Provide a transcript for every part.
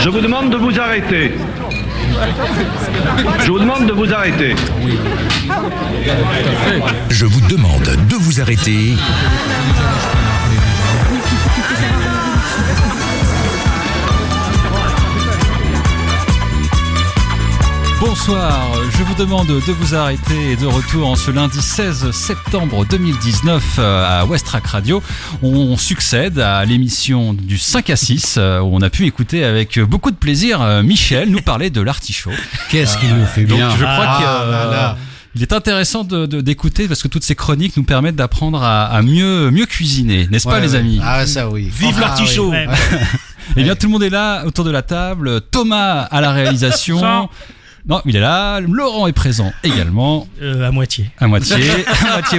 Je vous demande de vous arrêter. Je vous demande de vous arrêter. Je vous demande de vous arrêter. Bonsoir, je vous demande de vous arrêter. De retour en ce lundi 16 septembre 2019 à Westrack Radio. On succède à l'émission du 5 à 6 où on a pu écouter avec beaucoup de plaisir Michel nous parler de l'artichaut. Qu'est-ce qu'il nous fait bien. Donc je crois il est intéressant d'écouter parce que toutes ces chroniques nous permettent d'apprendre à mieux cuisiner, n'est-ce pas les amis? Ah ça oui. Vive l'artichaut. Oui. Eh bien tout le monde est là autour de la table. Thomas à la réalisation. Non, il est là. Laurent est présent également. À moitié. À moitié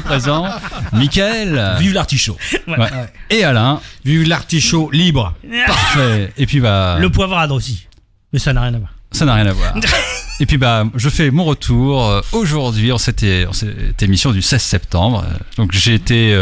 présent. Michael. Vive l'artichaut. Ouais. Et Alain. Vive l'artichaut libre. Parfait. Et puis le poivrade aussi. Mais ça n'a rien à voir. Ça n'a rien à voir. Et puis je fais mon retour aujourd'hui en cette émission du 16 septembre. Donc j'ai été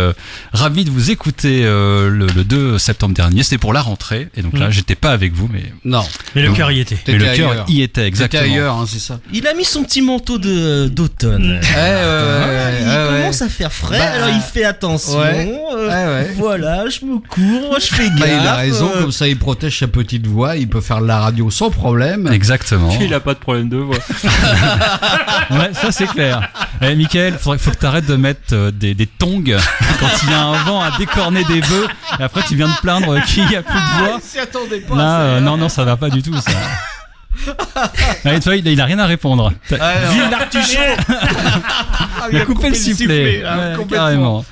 ravi de vous écouter le 2 septembre dernier. C'était pour la rentrée. Et donc là, j'étais pas avec vous, mais non. Mais le cœur y était. Mais le cœur y était exactement. T'étais ailleurs, hein, c'est ça. Il a mis son petit manteau d'automne. Il commence à faire frais. Alors il fait attention. Voilà, je me cours, je fais gaffe. Il a raison, comme ça il protège sa petite voix. Il peut faire de la radio sans problème. Exactement. Il a pas de problème de voix. Ouais, ça c'est clair. Mickaël, faut que t'arrêtes de mettre des tongs quand il y a un vent à décorner des bœufs et après tu viens de plaindre qu'il y a plus de voix. S'y attendait pas. Là, non, ça va pas du tout ça. Allez, toi, il a rien à répondre. Vive l'artichaut. Il a coupé le sifflet. Carrément.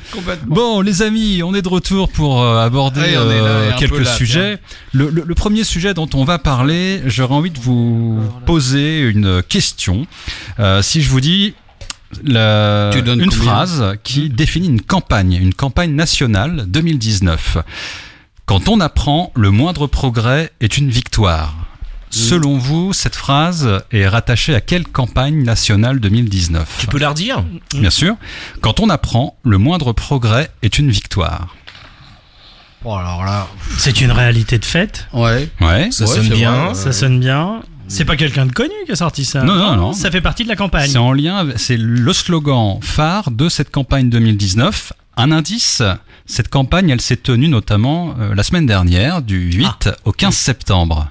Bon, les amis, on est de retour pour aborder quelques sujets. Le premier sujet dont on va parler, j'aurais envie de vous poser une question. Si je vous dis une phrase qui définit une campagne nationale 2019. Quand on apprend, le moindre progrès est une victoire. Selon vous, cette phrase est rattachée à quelle campagne nationale 2019 ? Tu peux la redire ? Bien sûr. Quand on apprend, le moindre progrès est une victoire. Bon, alors là, c'est une réalité de fait. Ouais. Ça sonne bien. Ça sonne bien. C'est pas quelqu'un de connu qui a sorti ça. Non. Ça fait partie de la campagne. C'est en lien, c'est le slogan phare de cette campagne 2019. Un indice, cette campagne, elle s'est tenue notamment la semaine dernière, du 8 au 15 septembre.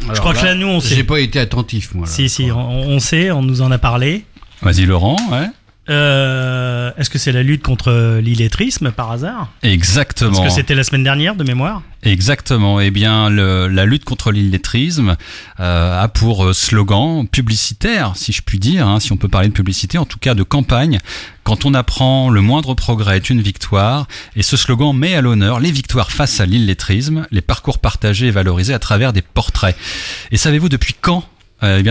Alors je crois que là, nous, on sait. J'ai pas été attentif, moi. Là, si, on sait, on nous en a parlé. Vas-y, Laurent, ouais. Est-ce que c'est la lutte contre l'illettrisme, par hasard ? Exactement. Est-ce que c'était la semaine dernière, de mémoire ? Exactement. Eh bien, la lutte contre l'illettrisme a pour slogan publicitaire, si je puis dire, si on peut parler de publicité, en tout cas de campagne. Quand on apprend, le moindre progrès est une victoire. Et ce slogan met à l'honneur les victoires face à l'illettrisme, les parcours partagés et valorisés à travers des portraits. Et savez-vous depuis quand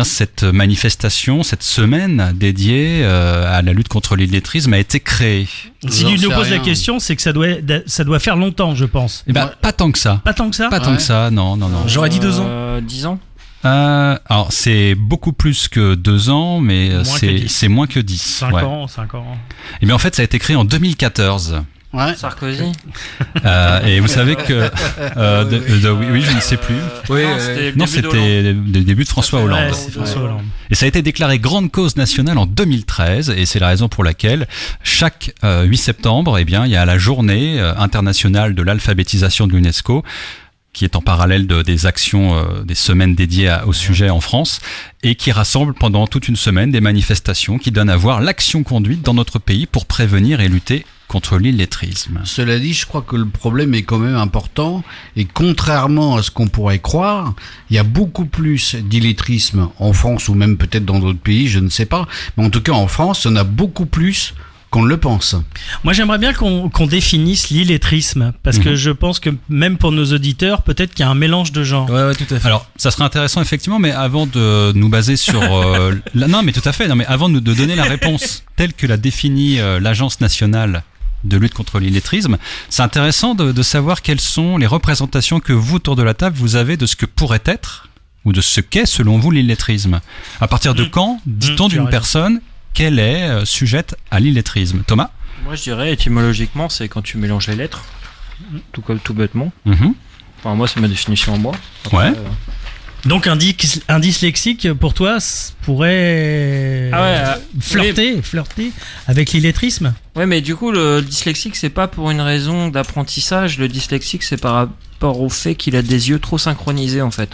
cette manifestation, cette semaine dédiée à la lutte contre l'illettrisme a été créée? Si tu nous poses la question, c'est que ça doit faire longtemps, je pense. Pas tant que ça. Pas tant que ça ? Pas tant que ça, non. J'aurais dit 2 ans. 10 ans. Alors c'est beaucoup plus que 2 ans, mais c'est moins que 10. 5 ans. Et bien en fait, ça a été créé en 2014. Ouais. Sarkozy. Et vous savez que oui, je ne sais plus. C'était le début de François Hollande. C'est François Hollande. Et ça a été déclaré grande cause nationale en 2013, et c'est la raison pour laquelle chaque 8 septembre, il y a la journée internationale de l'alphabétisation de l'UNESCO, qui est en parallèle des actions, des semaines dédiées au sujet en France, et qui rassemble pendant toute une semaine des manifestations qui donnent à voir l'action conduite dans notre pays pour prévenir et lutter contre l'illettrisme. Cela dit, je crois que le problème est quand même important, et contrairement à ce qu'on pourrait croire, il y a beaucoup plus d'illettrisme en France, ou même peut-être dans d'autres pays, je ne sais pas, mais en tout cas en France, il y en a beaucoup plus qu'on ne le pense. Moi, j'aimerais bien qu'on définisse l'illettrisme, parce que je pense que même pour nos auditeurs, peut-être qu'il y a un mélange de genres. Ouais, tout à fait. Alors, ça serait intéressant effectivement, mais avant de nous baser sur non, mais tout à fait. Non, mais avant de donner la réponse telle que l'a définie l'Agence nationale de lutte contre l'illettrisme, c'est intéressant de savoir quelles sont les représentations que vous, autour de la table, vous avez de ce que pourrait être ou de ce qu'est, selon vous, l'illettrisme. À partir de quand dit-on d'une personne qu'elle est sujette à l'illettrisme? Thomas? Moi, je dirais, étymologiquement, c'est quand tu mélanges les lettres, tout bêtement. Enfin, moi, c'est ma définition en moi. Après, ouais. Donc un dyslexique pour toi pourrait flirter avec l'illettrisme. Ouais, mais du coup le dyslexique c'est pas pour une raison d'apprentissage. Le dyslexique c'est par rapport au fait qu'il a des yeux trop synchronisés en fait.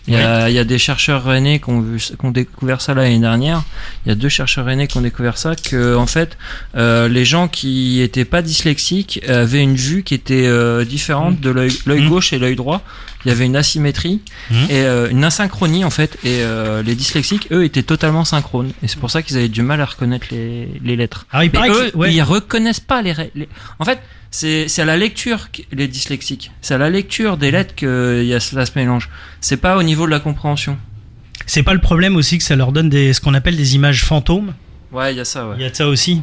Il y a des chercheurs rennais qui ont découvert ça l'année dernière. Il y a 2 chercheurs rennais qui ont découvert ça, que en fait les gens qui étaient pas dyslexiques avaient une vue qui était différente de l'œil gauche et l'œil droit. Il y avait une asymétrie et une asynchronie en fait, et les dyslexiques eux étaient totalement synchrones, et c'est pour ça qu'ils avaient du mal à reconnaître les lettres. Alors, ils reconnaissent pas les en fait c'est à la lecture les dyslexiques, c'est à la lecture des lettres que ça se mélange, c'est pas au niveau de la compréhension. C'est pas le problème aussi que ça leur donne ce qu'on appelle des images fantômes? Ouais, il y a ça, ouais. Il y a de ça aussi.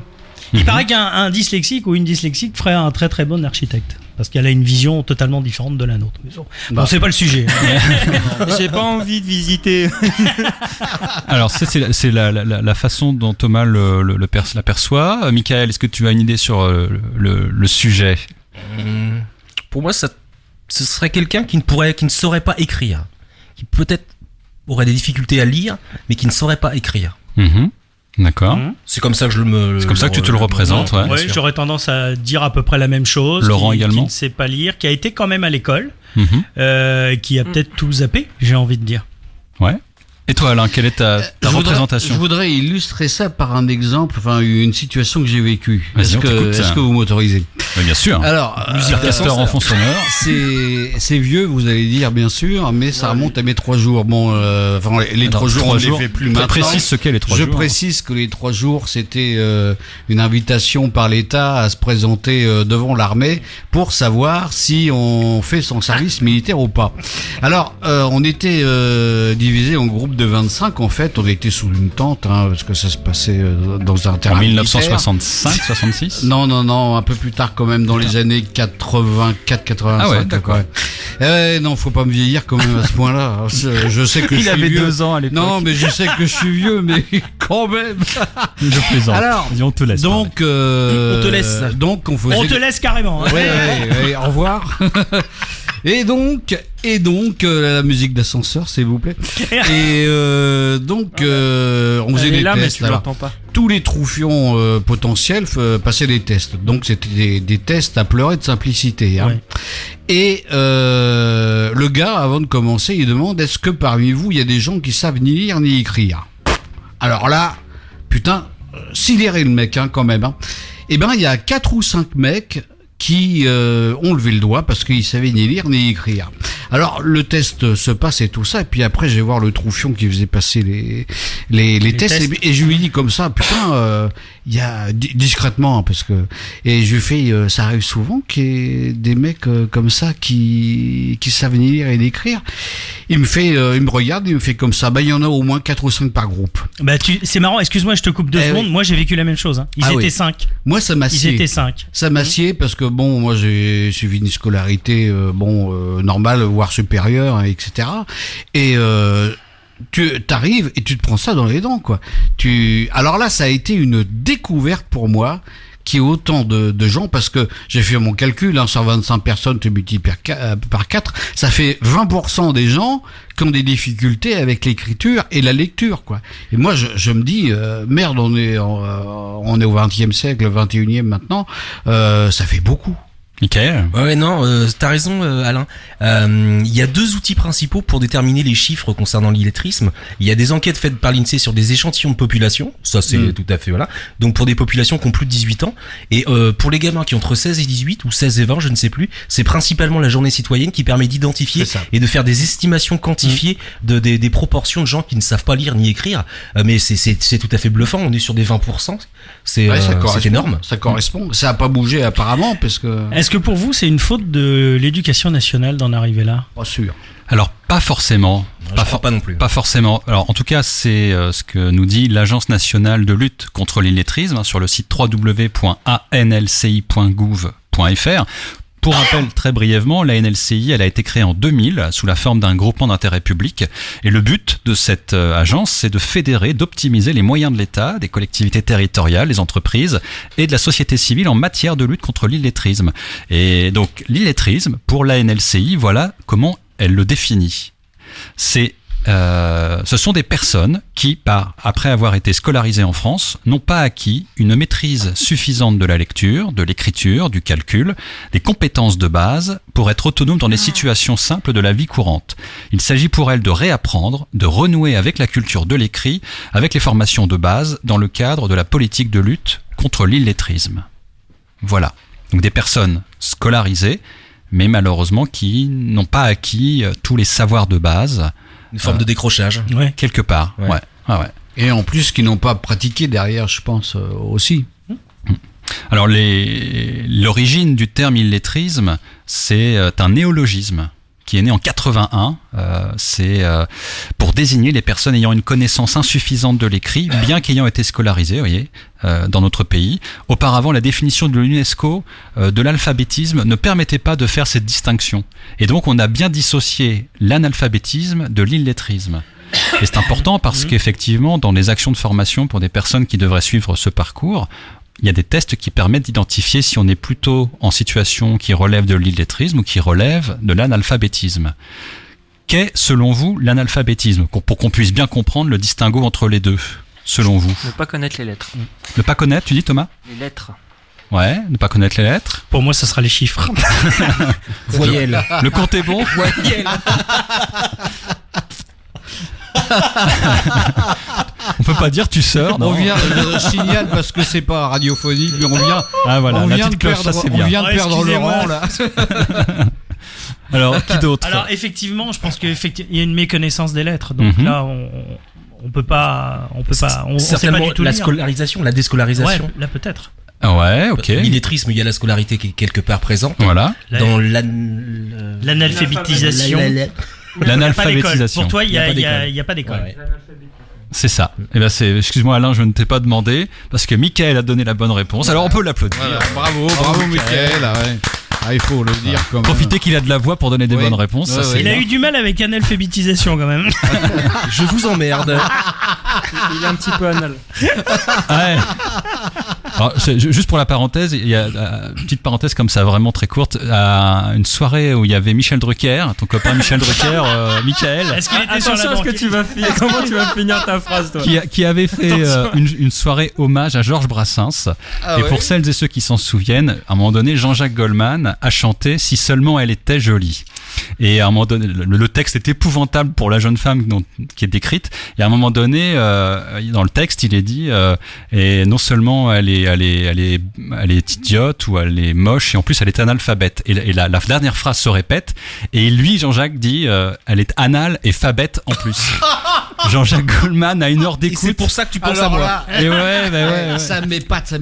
Il paraît qu'un dyslexique ou une dyslexique ferait un très très bon architecte, parce qu'elle a une vision totalement différente de la nôtre. Bon, c'est pas le sujet. J'ai pas envie de visiter. Alors c'est la façon dont Thomas l'aperçoit. Michael, est-ce que tu as une idée sur le sujet? Pour moi, ce serait quelqu'un qui ne saurait pas écrire, qui peut-être aurait des difficultés à lire, mais qui ne saurait pas écrire. D'accord. C'est comme ça que c'est comme ça que tu te le représentes, ouais. Oui, j'aurais tendance à dire à peu près la même chose. Laurent également. Qui ne sait pas lire, qui a été quand même à l'école, qui a peut-être tout zappé, j'ai envie de dire. Ouais. Et toi, Alain, quelle est ta représentation? Je voudrais illustrer ça par un exemple, enfin une situation que j'ai vécue. Est-ce que vous m'autorisez? Bien sûr. Alors, casteur en fond sonore. C'est vieux, vous allez dire, bien sûr, mais ça remonte à mes 3 jours. Bon, les 3 jours, on les fait plus maintenant. Précise ce qu'est les 3 jours. Je précise que les 3 jours, c'était une invitation par l'État à se présenter devant l'armée pour savoir si on fait son service militaire ou pas. Alors, on était divisés en groupes de 25, en fait. On était sous une tente, parce que ça se passait dans un terrain en 1965, 66. Non, un peu plus tard quand même, dans les années 84, 85. Ah ouais, d'accord. Non, faut pas me vieillir quand même à ce point-là. Je sais que je suis vieux. Il avait 2 ans à l'époque. Non, mais je sais que je suis vieux, mais quand même. Je plaisante. Alors, on te laisse. Donc, on te laisse. Donc, on te laisse carrément. Ouais, au revoir. Et donc, la musique d'ascenseur, s'il vous plaît. Et donc, on faisait des tests. Alors, tous les troufions potentiels passaient des tests. Donc, c'était des tests à pleurer de simplicité. Ouais. Et le gars, avant de commencer, il demande: est-ce que parmi vous, il y a des gens qui savent ni lire ni écrire? Alors là, putain, sidéré le mec, quand même. Eh ben, il y a 4 ou 5 mecs qui ont levé le doigt parce qu'ils savaient ni lire ni écrire. Alors le test se passe et tout ça, et puis après je vais voir le troufion qui faisait passer les tests. Et je lui dis comme ça: putain, il y a discrètement, parce que, et je lui fais ça arrive souvent qu'il y ait des mecs comme ça qui savent ni lire ni écrire. Il me regarde, il me fait comme ça: bah il y en a au moins 4 ou 5 par groupe. Bah c'est marrant, excuse-moi, je te coupe 2 secondes. Oui. Moi j'ai vécu la même chose. Ils étaient 5. Moi ça m'assied. Ils étaient 5. Ça m'assied parce que bon, moi j'ai suivi une scolarité normale, voire supérieure, etc. Et tu t'arrives et tu te prends ça dans les dents, quoi. Alors là, ça a été une découverte pour moi, qu'il y ait autant de gens, parce que j'ai fait mon calcul, sur 25 personnes, tu multiplies par 4, ça fait 20% des gens qui ont des difficultés avec l'écriture et la lecture, quoi. Et moi, je me dis, merde, on est au 20e siècle, le 21e maintenant, ça fait beaucoup. Michael? Ouais, non, t'as raison, Alain. Il y a 2 outils principaux pour déterminer les chiffres concernant l'illettrisme. Il y a des enquêtes faites par l'INSEE sur des échantillons de population. Ça, c'est tout à fait, voilà. Donc, pour des populations qui ont plus de 18 ans. Et pour les gamins qui ont entre 16 et 18, ou 16 et 20, je ne sais plus, c'est principalement la journée citoyenne qui permet d'identifier et de faire des estimations quantifiées des proportions de gens qui ne savent pas lire ni écrire. Mais c'est tout à fait bluffant. On est sur des 20%. C'est énorme. Ça correspond. Ça a pas bougé apparemment, parce que... Est-ce que pour vous, c'est une faute de l'éducation nationale d'en arriver là? Pas sûr. Alors, pas forcément. Pas non plus. Pas forcément. Alors, en tout cas, c'est ce que nous dit l'Agence nationale de lutte contre l'illettrisme sur le site www.anlci.gouv.fr. Pour rappel, très brièvement, la NLCI, elle a été créée en 2000 sous la forme d'un groupement d'intérêt public. Et le but de cette agence, c'est de fédérer, d'optimiser les moyens de l'État, des collectivités territoriales, des entreprises et de la société civile en matière de lutte contre l'illettrisme. Et donc, l'illettrisme, pour la NLCI, voilà comment elle le définit. C'est ce sont des personnes qui, après avoir été scolarisées en France, n'ont pas acquis une maîtrise suffisante de la lecture, de l'écriture, du calcul, des compétences de base pour être autonomes dans les situations simples de la vie courante. Il s'agit pour elles de réapprendre, de renouer avec la culture de l'écrit, avec les formations de base dans le cadre de la politique de lutte contre l'illettrisme. Voilà. Donc des personnes scolarisées, mais malheureusement qui n'ont pas acquis tous les savoirs de base. Une forme de décrochage. Ouais. Quelque part. Ouais. Ouais. Et en plus, qui n'ont pas pratiqué derrière, je pense, aussi. Alors, l'origine du terme illettrisme, c'est un néologisme qui est né en 81. C'est pour désigner les personnes ayant une connaissance insuffisante de l'écrit, bien qu'ayant été scolarisées, vous voyez, dans notre pays. Auparavant, la définition de l'UNESCO de l'alphabétisme ne permettait pas de faire cette distinction. Et donc, on a bien dissocié l'analphabétisme de l'illettrisme. Et c'est important parce qu'effectivement, dans les actions de formation pour des personnes qui devraient suivre ce parcours, il y a des tests qui permettent d'identifier si on est plutôt en situation qui relève de l'illettrisme ou qui relève de l'analphabétisme. Qu'est, selon vous, l'analphabétisme, pour qu'on puisse bien comprendre le distinguo entre les deux, selon vous? Ne pas connaître les lettres. Ne pas connaître, tu dis, Thomas? Les lettres. Ouais, ne pas connaître les lettres. Pour moi, ça sera les chiffres. Voyelle. Le compte est bon? Voyelle. On peut pas dire tu sors. On vient, je signale parce que c'est pas radiophonique, mais on vient. Ah voilà, on la vient petite de cloche, perdre, ça c'est on bien. vient de perdre excusez-moi. Laurent là. Alors qui d'autre? Alors effectivement, je pense qu'il y a une méconnaissance des lettres. Donc là, on peut pas, on sait Certainement pas du tout la lire. scolarisation, la déscolarisation. Ouais, là peut-être. Ouais, ok. L'illettrisme, il y a la scolarité qui est quelque part présente. Voilà. Dans L'analphabétisation. L'analphabétisation. Pour toi, il y Il y a pas d'école. Ouais. C'est ça. Et ben excuse-moi Alain, je ne t'ai pas demandé parce que Mickaël a donné la bonne réponse. Alors on peut l'applaudir. Voilà, bravo Mickaël. Ah, il faut le dire quand même. Profitez qu'il a de la voix pour donner des bonnes réponses. Ça, c'est Il a bien. eu du mal avec analphabétisation quand même. Je vous emmerde. Il est un petit peu anal. Ouais. Alors, juste pour la parenthèse, il y a une petite parenthèse comme ça, vraiment très courte, à une soirée où il y avait Michel Drucker, ton copain Michel Drucker, Mickaël, Est-ce qu'il était sur la Attention à ce que banquette tu vas finir. Comment tu vas finir ta phrase, toi? qui avait fait une soirée hommage à Georges Brassens. Et pour celles et ceux qui s'en souviennent, à un moment donné, Jean-Jacques Goldman a chanté « Si seulement elle était jolie ». Et à un moment donné, le texte est épouvantable pour la jeune femme qui est décrite. Et à un moment donné, dans le texte, il est dit et non seulement elle est idiote ou elle est moche, et en plus elle est analphabète. Et la dernière phrase se répète. Et lui, Jean-Jacques dit elle est anal et phabète en plus. Jean-Jacques Goldman a une heure d'écoute. C'est pour ça que tu penses Alors à moi. là, Et ouais. ça m'épate. Ouais,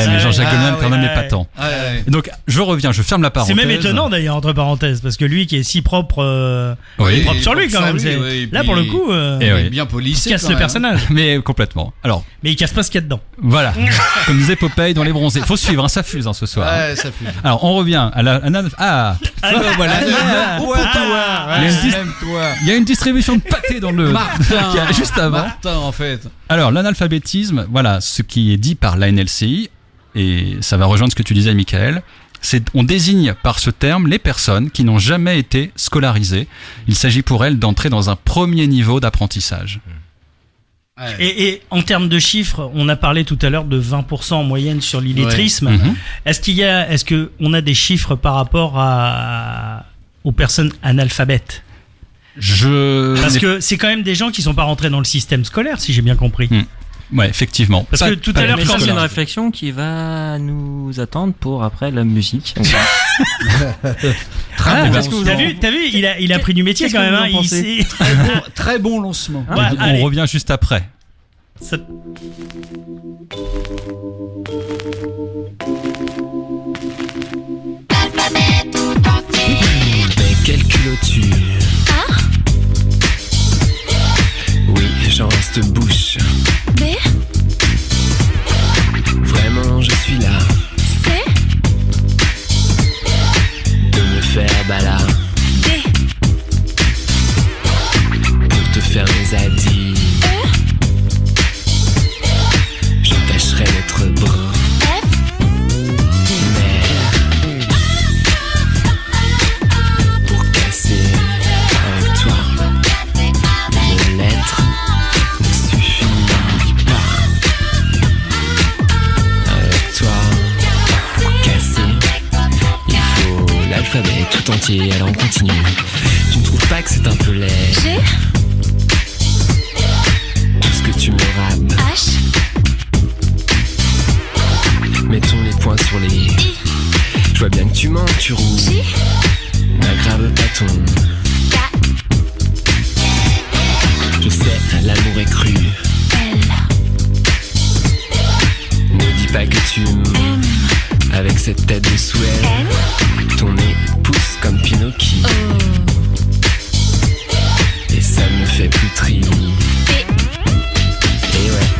mais Jean-Jacques Goldman quand même ouais. épatant. Ouais. Donc je reviens, je ferme la parenthèse. C'est même étonnant d'ailleurs entre parenthèses parce que lui qui est si propre, Oui. propre sur lui quand même. Sur lui, oui, Là puis- pour le coup, Et oui. Bien il polissé. casse quand le même. personnage, Mais complètement. Alors mais il casse pas ce qu'il y a dedans. voilà, comme disait Popeye dans Les Bronzés. Faut suivre, hein, ça fuse ce soir. Ouais, ça fait. Alors on revient à la Voilà. Même toi. il y a une distribution de pâté dans le Martin. qui a juste avant. Martin, en fait. Alors l'analphabétisme, voilà ce qui est dit par la NLCI, et ça va rejoindre ce que tu disais Mickaël. On désigne par ce terme les personnes qui n'ont jamais été scolarisées. Il s'agit pour elles d'entrer dans un premier niveau d'apprentissage. Et en termes de chiffres, on a parlé tout à l'heure de 20% en moyenne sur l'illettrisme. Mhm. Est-ce que on a des chiffres par rapport aux personnes analphabètes? Parce que c'est quand même des gens qui sont pas rentrés dans le système scolaire, si j'ai bien compris. Ouais, effectivement. Parce que tout à l'heure, Mais quand ça, c'est une réflexion qui va nous attendre pour après la musique. parce que t'as vu, il a pris du métier Qu'est-ce quand que même. vous en Hein, il pensez sait- Très bon lancement. Ouais, on allez. revient juste après. Ça- Mais quelle culotture. Oui, j'en reste bouche. Vraiment, je suis là. De me faire balader. Pour te faire mes adis. Je tâcherai d'être beau. Mais pour casser l'alphabet tout entier, alors on continue. Tu ne trouves pas que c'est un peu laid? G, Tout ce que tu me rapes. H, Mettons les points sur les i. Je vois bien que tu mens, tu roules. J, N'aggrave pas ton. K, Je sais, l'amour est cru. L, Ne dis pas que tu M, avec cette tête de souhait. N, Ton nez pousse comme Pinocchio. O, Et ça me fait plus tri. P, Et ouais.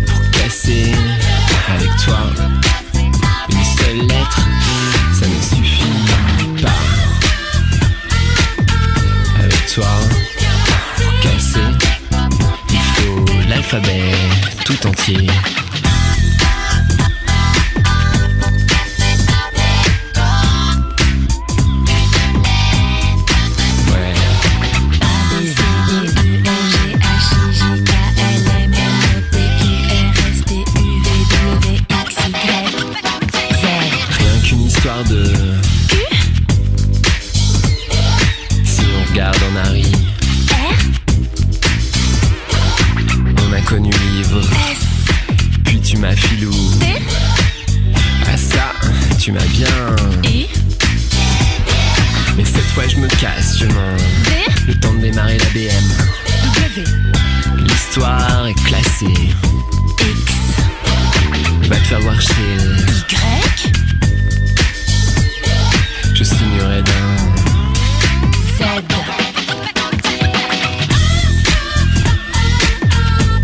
Pour casser avec toi une seule lettre, ça ne suffit pas. Avec toi, pour casser, il faut l'alphabet tout entier. Ouais. A, B, C, D, E, F, G, H, I, J, K, L, M, N, O, P, Q, R, S, T, U, V, W, X, Y, Z. Rien qu'une histoire de. Q, Si on regarde en arrière, R, on a connu livre, S, puis tu m'as filou. T, Ah ça, tu m'as bien. U, Mais cette fois je me casse, je m'en. V, Le temps de démarrer la BM. W, L'histoire est classée. X, Va te faire voir chez elle. Y, Je signerai d'un. Z.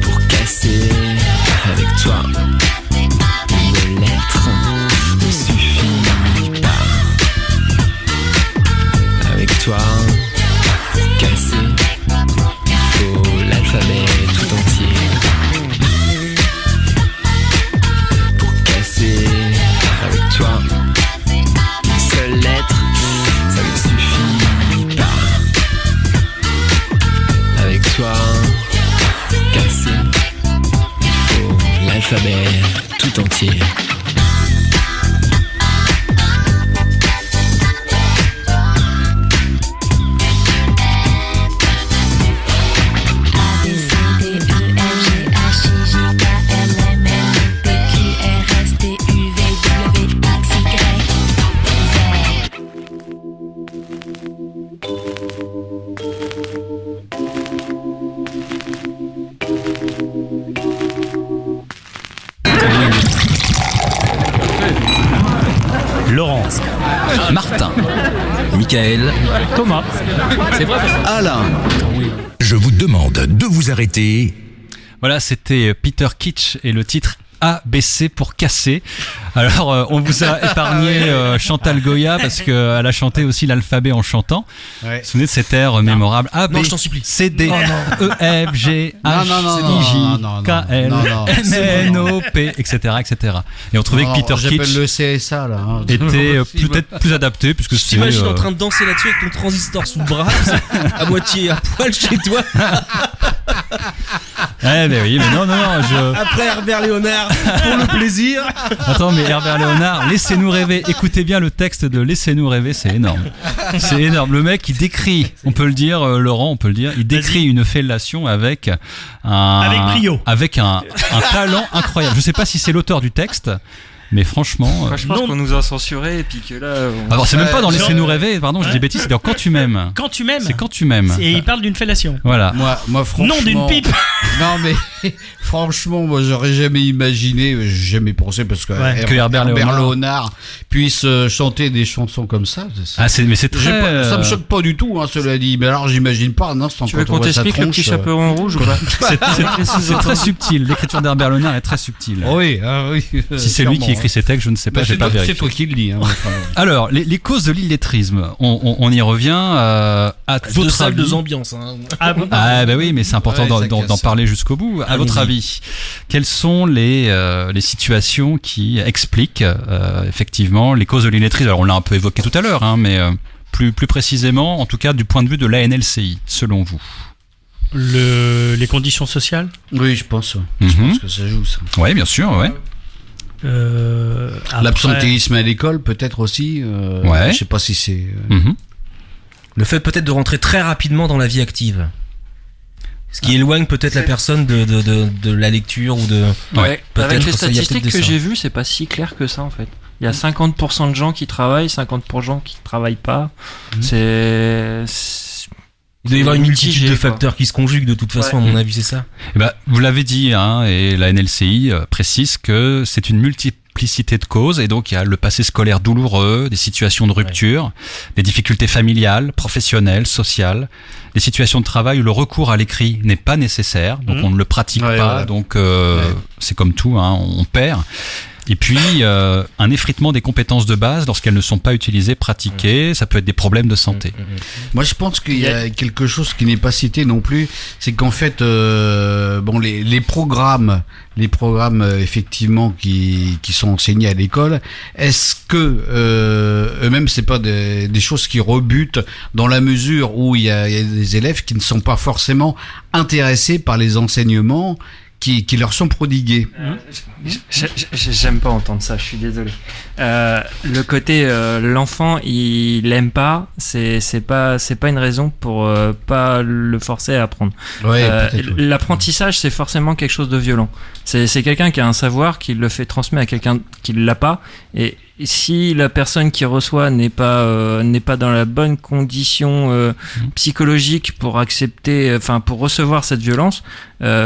Pour casser avec toi une lettre ne suffit pas. Avec toi, pour casser, il faut l'alphabet tout entier. Pour casser avec toi une seule lettre, ça ne suffit pas. Avec toi, pour casser, il faut l'alphabet tout entier. A, B, C, D, E, F, G, H, I, J, K, L, M, N, O, P, Q, R, S, T, U, V, W, X, Y, Z. Laurence, Martin, Michael, Thomas, Alain. Je vous demande de vous arrêter. voilà, c'était Peter Kitsch et le titre ABC pour casser. Alors, on vous a épargné Chantal Goya parce qu'elle a chanté aussi l'alphabet en chantant. Ouais. Vous vous souvenez de cet air mémorable? A, B, Non, je t'en supplie. C, D, E, F, G, H, I, J, K, L, M, N, O, P, etc., etc. Et on trouvait que Peter J'appelle Kitsch le CSA là. Hein. était peut-être plus adapté puisque Je c'est... t'imagine en train de danser là-dessus avec ton transistor sous le bras, à moitié à poil chez toi. mais oui, mais non, Après Herbert Léonard, pour le plaisir. Attends, mais Herbert Léonard, laissez-nous rêver. Écoutez bien le texte de Laissez-nous rêver, c'est énorme. C'est énorme. Le mec, il décrit, on peut le dire, Laurent, on peut le dire, il décrit une fellation avec Avec brio. avec un talent incroyable. Je sais pas si c'est l'auteur du texte, mais franchement. Je pense qu'on nous a censuré et puis que là. Alors, c'est même pas dans genre- Laissez-nous rêver, pardon, je dis des bêtises, c'est dans Quand tu m'aimes. Quand tu m'aimes. C'est Quand tu m'aimes. Et il parle d'une fellation. Voilà. Moi, franchement. Non d'une pipe. Non, mais franchement, moi, j'aurais jamais imaginé, j'ai jamais pensé parce que, Ouais. Que Herbert Léonard puisse chanter des chansons comme ça. Ah, mais c'est très. Ça me choque pas du tout, hein, cela dit. Mais alors, j'imagine pas un instant Tu veux quand on qu'on voit sa t'explique le tronche. petit chaperon rouge ou pas? C'est très subtil. L'écriture d'Herbert Léonard est très subtile. Oui, oui. Si c'est lui qui écrit ces textes, je ne sais pas, j'ai pas vérifié. C'est toi qui le dis. Hein, enfin, Alors, les causes de l'illettrisme, on y revient. À Deux votre salles, avis. deux ambiances. Hein. Ah bon. Ah bah oui, mais c'est important Ouais, ça d'en casse. parler jusqu'au bout. À votre avis, quelles sont les situations qui expliquent effectivement les causes de l'illettrisme? Alors on l'a un peu évoqué tout à l'heure, hein, mais plus précisément, en tout cas du point de vue de l'ANLCI, selon vous. Les conditions sociales. oui, je pense. Mhm. Je pense que ça joue, ça. Ouais, bien sûr, ouais. L'absentéisme à l'école, peut-être aussi. Ouais. Je sais pas si c'est. Le fait peut-être de rentrer très rapidement dans la vie active. Ce qui éloigne peut-être la personne de la lecture ou de. Ouais. Avec les ça, il y a peut-être statistiques de que ça. j'ai vues, c'est pas si clair que ça en fait. Il y a 50% de gens qui travaillent, 50% de gens qui travaillent pas. C'est Il doit y avoir une multitude mitigé, de quoi. facteurs qui se conjuguent de toute façon, à mon avis, c'est ça. Eh ben, vous l'avez dit, hein, et la NLCI précise que c'est une multiplicité de causes, et donc il y a le passé scolaire douloureux, des situations de rupture, des difficultés familiales, professionnelles, sociales, des situations de travail où le recours à l'écrit n'est pas nécessaire, donc on ne le pratique pas, donc c'est comme tout, hein, on perd. Et puis, un effritement des compétences de base lorsqu'elles ne sont pas utilisées, pratiquées, ça peut être des problèmes de santé. Moi, je pense qu'il y a quelque chose qui n'est pas cité non plus, c'est qu'en fait, les programmes effectivement qui sont enseignés à l'école, est-ce que eux-mêmes c'est pas des choses qui rebutent dans la mesure où il y a des élèves qui ne sont pas forcément intéressés par les enseignements qui leur sont prodigués. J'aime pas entendre ça, je suis désolé. Le côté l'enfant il aime pas, c'est pas une raison pour pas le forcer à apprendre. L'apprentissage c'est forcément quelque chose de violent. C'est quelqu'un qui a un savoir qui le fait transmettre à quelqu'un qui l'a pas, et si la personne qui reçoit n'est pas dans la bonne condition psychologique pour accepter, pour recevoir cette violence,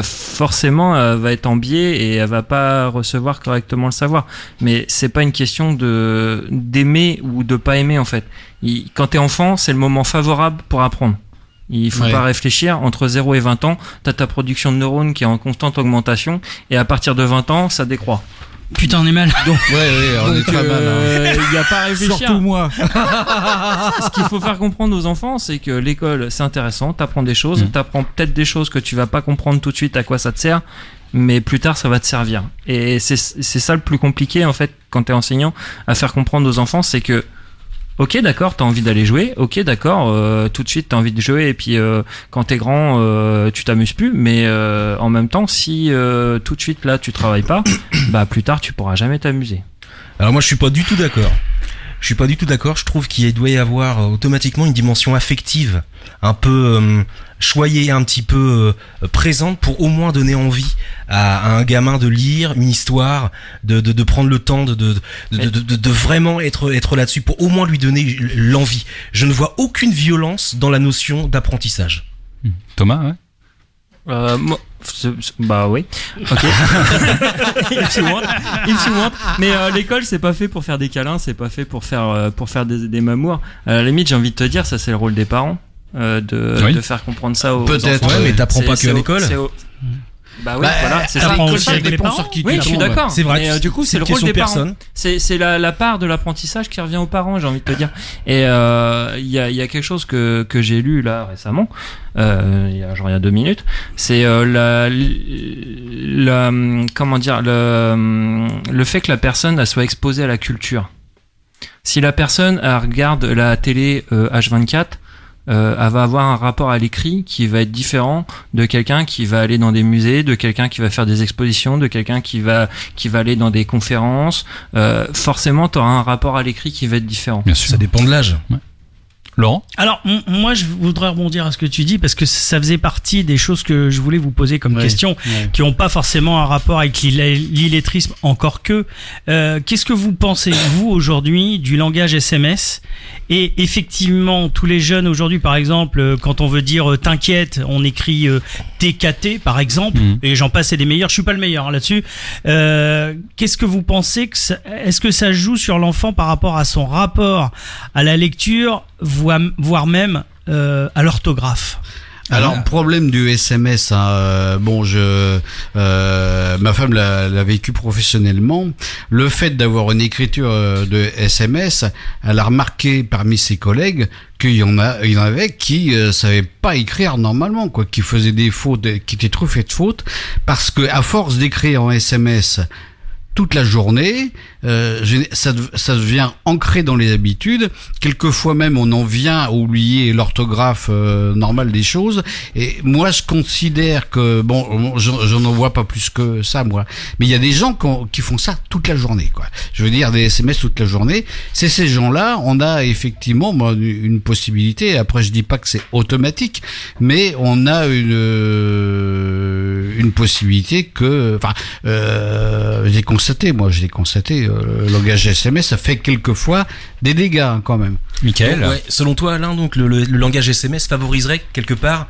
forcément elle va être en biais et elle va pas recevoir correctement le savoir. Mais c'est pas une question d'aimer ou de pas aimer en fait. Quand t'es enfant, c'est le moment favorable pour apprendre. Il faut pas réfléchir, entre 0 et 20 ans, t'as ta production de neurones qui est en constante augmentation, et à partir de 20 ans, ça décroît. Putain, on est mal. On est très mal. Il n'y a pas à réfléchir. Surtout moi. Ce qu'il faut faire comprendre aux enfants, c'est que l'école, c'est intéressant, t'apprends des choses, t'apprends peut-être des choses que tu vas pas comprendre tout de suite à quoi ça te sert, mais plus tard, ça va te servir. Et c'est ça le plus compliqué, en fait, quand t'es enseignant, à faire comprendre aux enfants, c'est que ok, d'accord, t'as envie d'aller jouer. Ok, d'accord, tout de suite t'as envie de jouer, et puis quand t'es grand, tu t'amuses plus. Mais en même temps, si tout de suite là tu travailles pas, bah plus tard tu pourras jamais t'amuser. Alors moi je suis pas du tout d'accord. Je trouve qu'il doit y avoir automatiquement une dimension affective, un peu choyée, un petit peu présente, pour au moins donner envie à un gamin de lire une histoire, de prendre le temps de vraiment être là-dessus, pour au moins lui donner l'envie. Je ne vois aucune violence dans la notion d'apprentissage. Thomas, ouais. Moi, bah oui. Ok. If you want. Mais l'école, c'est pas fait pour faire des câlins, c'est pas fait pour faire des mamours. À la limite, j'ai envie de te dire, ça c'est le rôle des parents de faire comprendre ça aux Peut-être, enfants. Ouais, mais t'apprends pas que à l'école. Bah oui, voilà, c'est ça. Aussi avec les parents. Oui, je suis d'accord. C'est vrai. Mais du coup, c'est le rôle des parents. C'est la part de l'apprentissage qui revient aux parents, j'ai envie de te dire. Et il y a quelque chose que j'ai lu là récemment, il y a 2 minutes. C'est le fait que la personne elle soit exposée à la culture. Si la personne elle regarde la télé H24, elle va avoir un rapport à l'écrit qui va être différent de quelqu'un qui va aller dans des musées, de quelqu'un qui va faire des expositions, de quelqu'un qui va aller dans des conférences. Forcément, tu auras un rapport à l'écrit qui va être différent. Bien sûr. Ça dépend de l'âge. Ouais. Laurent ? Alors, moi, je voudrais rebondir à ce que tu dis, parce que ça faisait partie des choses que je voulais vous poser comme question, qui n'ont pas forcément un rapport avec l'illettrisme, encore que. Qu'est-ce que vous pensez, vous, aujourd'hui, du langage SMS ? Et effectivement, tous les jeunes aujourd'hui, par exemple, quand on veut dire t'inquiète, on écrit TKT, par exemple, et j'en passe, c'est des meilleurs. Je suis pas le meilleur là-dessus. Qu'est-ce que vous pensez est-ce que ça joue sur l'enfant par rapport à son rapport à la lecture, voire même à l'orthographe? Alors, problème du SMS, ma femme l'a vécu professionnellement. Le fait d'avoir une écriture de SMS, elle a remarqué parmi ses collègues qu'il y en avait qui savaient pas écrire normalement, quoi, qui faisaient des fautes, qui étaient truffées de fautes, parce que à force d'écrire en SMS toute la journée, ça devient ancré dans les habitudes. Quelquefois même, on en vient à oublier l'orthographe normale des choses. Et moi, je considère que, bon, j'en vois pas plus que ça, moi. Mais il y a des gens qui font ça toute la journée, quoi. Je veux dire, des SMS toute la journée. C'est ces gens-là, on a effectivement une possibilité. Après, je dis pas que c'est automatique, mais on a une possibilité que, enfin, j'ai constaté, le langage SMS, ça fait quelquefois des dégâts, hein, quand même. Michael. Donc, ouais, selon toi, Alain, donc le langage SMS favoriserait quelque part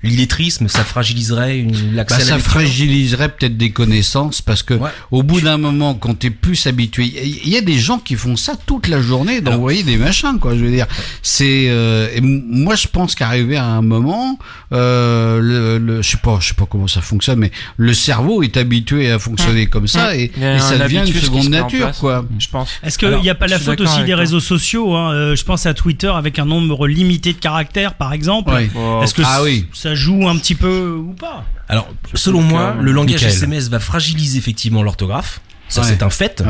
l'illettrisme, ça fragiliserait l'accès à la lecture. Ça fragiliserait peut-être des connaissances, parce que au bout d'un moment, quand t'es plus habitué, il y a des gens qui font ça toute la journée, d'envoyer des machins, quoi. Je veux dire, c'est et moi je pense qu'arrivé à un moment, je sais pas comment ça fonctionne, mais le cerveau est habitué à fonctionner comme ça, et ça devient une seconde nature, quoi. Je pense. Est-ce qu'il n'y a pas la faute aussi des réseaux sociaux, hein, je pense à Twitter avec un nombre limité de caractères, par exemple. Oui. Est-ce que ça joue un petit peu ou pas? Alors, selon moi, le langage SMS va fragiliser effectivement l'orthographe. Ça, c'est un fait.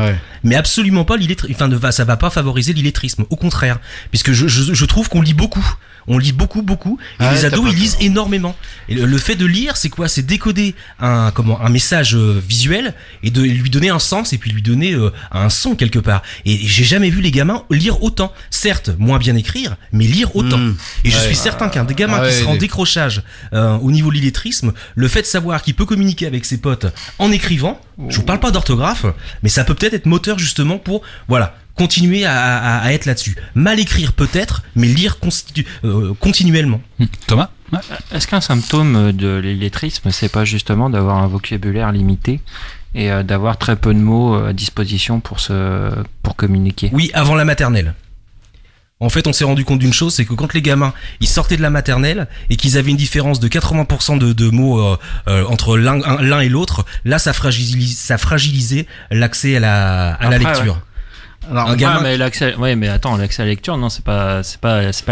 Mais absolument pas l'illettrisme. Enfin, ça va pas favoriser l'illettrisme. Au contraire. Puisque je trouve qu'on lit beaucoup. On lit beaucoup. Et les ados, ils lisent énormément. Et le fait de lire, c'est quoi? C'est décoder un message visuel et de lui donner un sens et puis lui donner un son quelque part. Et j'ai jamais vu les gamins lire autant. Certes, moins bien écrire, mais lire autant. Et je suis certain qu'un des gamins qui sera en décrochage au niveau de l'illettrisme, le fait de savoir qu'il peut communiquer avec ses potes en écrivant, je vous parle pas d'orthographe, mais ça peut peut-être être moteur justement pour, continuer à être là-dessus. Mal écrire peut-être, mais lire continuellement. Thomas? Est-ce qu'un symptôme de l'illettrisme, c'est pas justement d'avoir un vocabulaire limité et d'avoir très peu de mots à disposition pour communiquer? Oui, avant la maternelle. En fait, on s'est rendu compte d'une chose, c'est que quand les gamins, ils sortaient de la maternelle et qu'ils avaient une différence de 80% de mots entre l'un et l'autre, là, ça fragilisait l'accès à la lecture. Ouais. Alors, mais l'accès à la lecture, non, c'est pas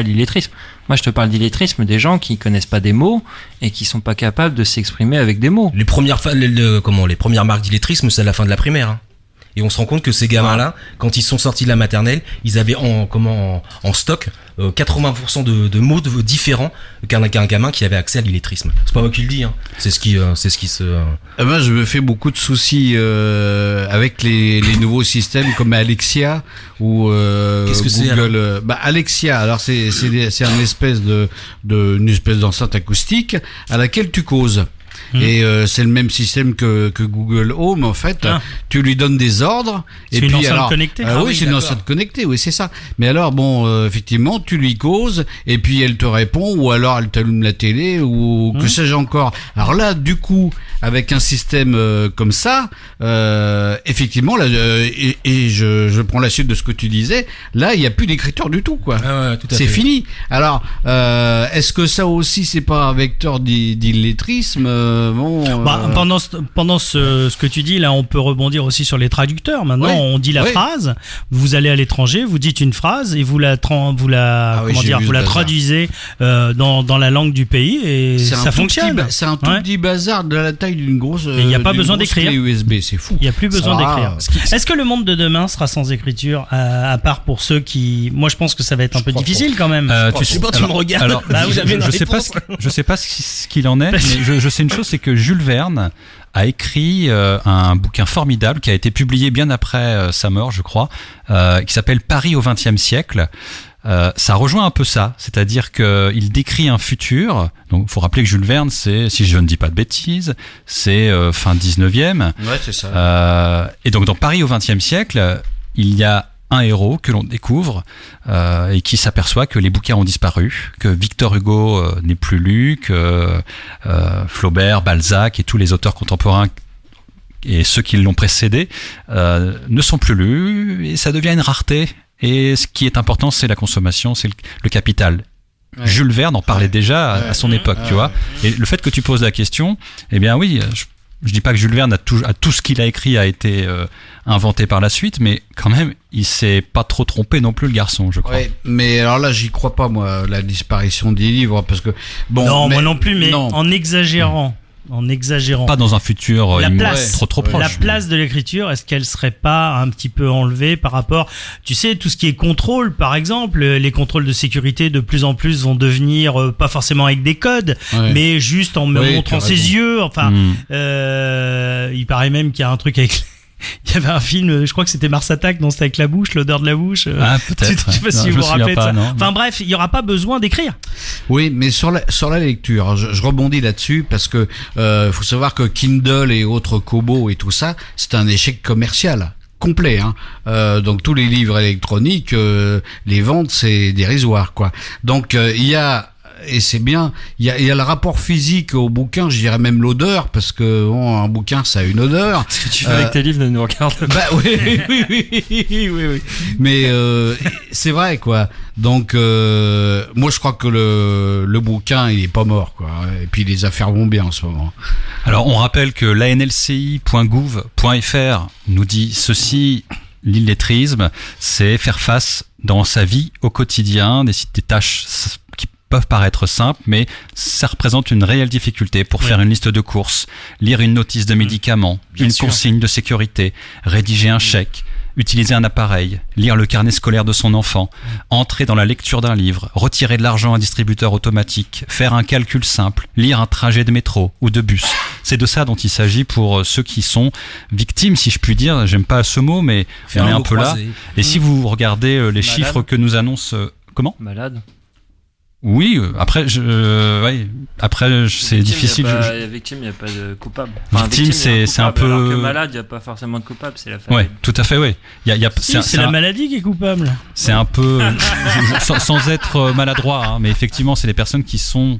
l'illettrisme. Moi, je te parle d'illettrisme des gens qui connaissent pas des mots et qui sont pas capables de s'exprimer avec des mots. Les premières marques d'illettrisme, c'est à la fin de la primaire, hein. Et on se rend compte que ces gamins-là, quand ils sont sortis de la maternelle, ils avaient en stock 80% de mots différents qu'un gamin qui avait accès à l'illettrisme. C'est pas moi qui le dis, hein. C'est ce qui se. Moi, je me fais beaucoup de soucis avec les nouveaux systèmes comme Alexia ou Qu'est-ce que Google. Alexia, alors c'est une espèce d'enceinte acoustique à laquelle tu causes. Et c'est le même système que Google Home, en fait. Tu lui donnes des ordres. C'est une enceinte connectée. Oui, c'est une enceinte connectée, oui, c'est ça. Mais alors, effectivement, tu lui causes, et puis elle te répond, ou alors elle t'allume la télé, ou que sais-je encore. Alors là, du coup, avec un système comme ça, effectivement, là, et je prends la suite de ce que tu disais, là, il n'y a plus d'écriture du tout, quoi. C'est fini. Alors, est-ce que ça aussi, c'est pas un vecteur d'illettrisme? Pendant ce que tu dis là, on peut rebondir aussi sur les traducteurs. Maintenant, on dit la phrase. Vous allez à l'étranger, vous dites une phrase et vous la traduisez dans la langue du pays et ça fonctionne. C'est un tout petit bazar de la taille d'une grosse. Il n'y a pas besoin d'écrire. USB, c'est fou. Il n'y a plus besoin d'écrire. Est-ce que le monde de demain sera sans écriture, à part pour ceux qui, moi je pense que ça va être un peu difficile quand même. Tu me regardes. Alors, je sais pas ce qu'il en est, mais je sais une chose, c'est que Jules Verne a écrit un bouquin formidable qui a été publié bien après sa mort, je crois, qui s'appelle Paris au XXe siècle. Ça rejoint un peu ça, c'est-à-dire qu'il décrit un futur. Donc, il faut rappeler que Jules Verne, c'est, si je ne dis pas de bêtises, c'est fin 19e. Ouais, c'est ça. Et donc, dans Paris au XXe siècle, il y a un héros que l'on découvre et qui s'aperçoit que les bouquins ont disparu, que Victor Hugo n'est plus lu, que Flaubert, Balzac et tous les auteurs contemporains et ceux qui l'ont précédé ne sont plus lus, et ça devient une rareté. Et ce qui est important, c'est la consommation, c'est le capital. Ouais. Jules Verne en parlait déjà à son époque, tu vois. Et le fait que tu poses la question, eh bien oui, je dis pas que Jules Verne a tout ce qu'il a écrit a été inventé par la suite, mais quand même, il s'est pas trop trompé non plus, le garçon, je crois. Ouais, mais alors là, j'y crois pas, moi, la disparition des livres, parce que non, moi non plus, mais en exagérant. en exagérant. Pas dans un futur trop proche. La place de l'écriture, est-ce qu'elle serait pas un petit peu enlevée par rapport, tu sais, tout ce qui est contrôle, par exemple, les contrôles de sécurité de plus en plus vont devenir pas forcément avec des codes, mais juste en me montrant ses yeux. Enfin, il paraît même qu'il y a un truc avec. Il y avait un film, je crois que c'était Mars Attack, non, c'était avec la bouche, l'odeur de la bouche. Ah, peut-être. Je sais pas si vous vous rappelez de ça. Enfin bref, il y aura pas besoin d'écrire. Oui, mais sur la lecture, je rebondis là-dessus parce que faut savoir que Kindle et autres Kobo et tout ça, c'est un échec commercial complet, hein. Donc tous les livres électroniques, les ventes c'est dérisoire, quoi. Donc il y a, et c'est bien, il y a le rapport physique au bouquin, je dirais même l'odeur, parce que bon, un bouquin ça a une odeur. Ce que tu fais avec tes livres ne nous regarde pas. Bah oui. Mais c'est vrai, quoi. Donc moi je crois que le bouquin il est pas mort, quoi. Et puis les affaires vont bien en ce moment. Alors on rappelle que l'ANLCI.gouv.fr nous dit ceci: l'illettrisme, c'est faire face dans sa vie au quotidien des tâches qui peuvent paraître simples, mais ça représente une réelle difficulté pour faire une liste de courses, lire une notice de médicaments, consigne de sécurité, rédiger un chèque, utiliser un appareil, lire le carnet scolaire de son enfant, entrer dans la lecture d'un livre, retirer de l'argent à un distributeur automatique, faire un calcul simple, lire un trajet de métro ou de bus. C'est de ça dont il s'agit pour ceux qui sont victimes, si je puis dire. J'aime pas ce mot, mais on est un peu là. Et si vous regardez les chiffres que nous annonce... comment ? Malade. Oui, après, c'est difficile. Victime, il n'y a pas de coupable. Victime, c'est un peu. Alors que malade, il n'y a pas forcément de coupable, c'est la famille. Ouais, tout à fait, oui. C'est la maladie qui est coupable. C'est un peu, sans être maladroit, hein, mais effectivement, c'est les personnes qui sont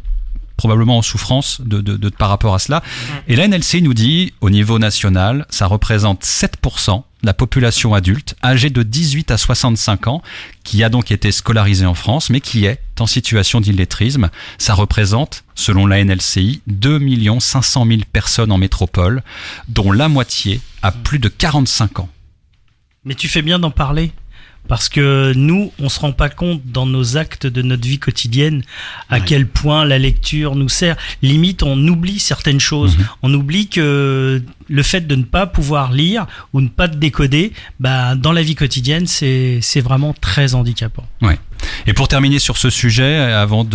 probablement en souffrance de par rapport à cela. Et la NLC nous dit, au niveau national, ça représente 7% de la population adulte âgée de 18 à 65 ans qui a donc été scolarisée en France, mais qui est en situation d'illettrisme. Ça représente, selon la NLCI, 2 500 000 personnes en métropole, dont la moitié a plus de 45 ans. Mais tu fais bien d'en parler. Parce que nous, on se rend pas compte dans nos actes de notre vie quotidienne à quel point la lecture nous sert. Limite, on oublie certaines choses. On oublie que le fait de ne pas pouvoir lire ou ne pas décoder, bah, dans la vie quotidienne, c'est vraiment très handicapant. Ouais. Et pour terminer sur ce sujet, avant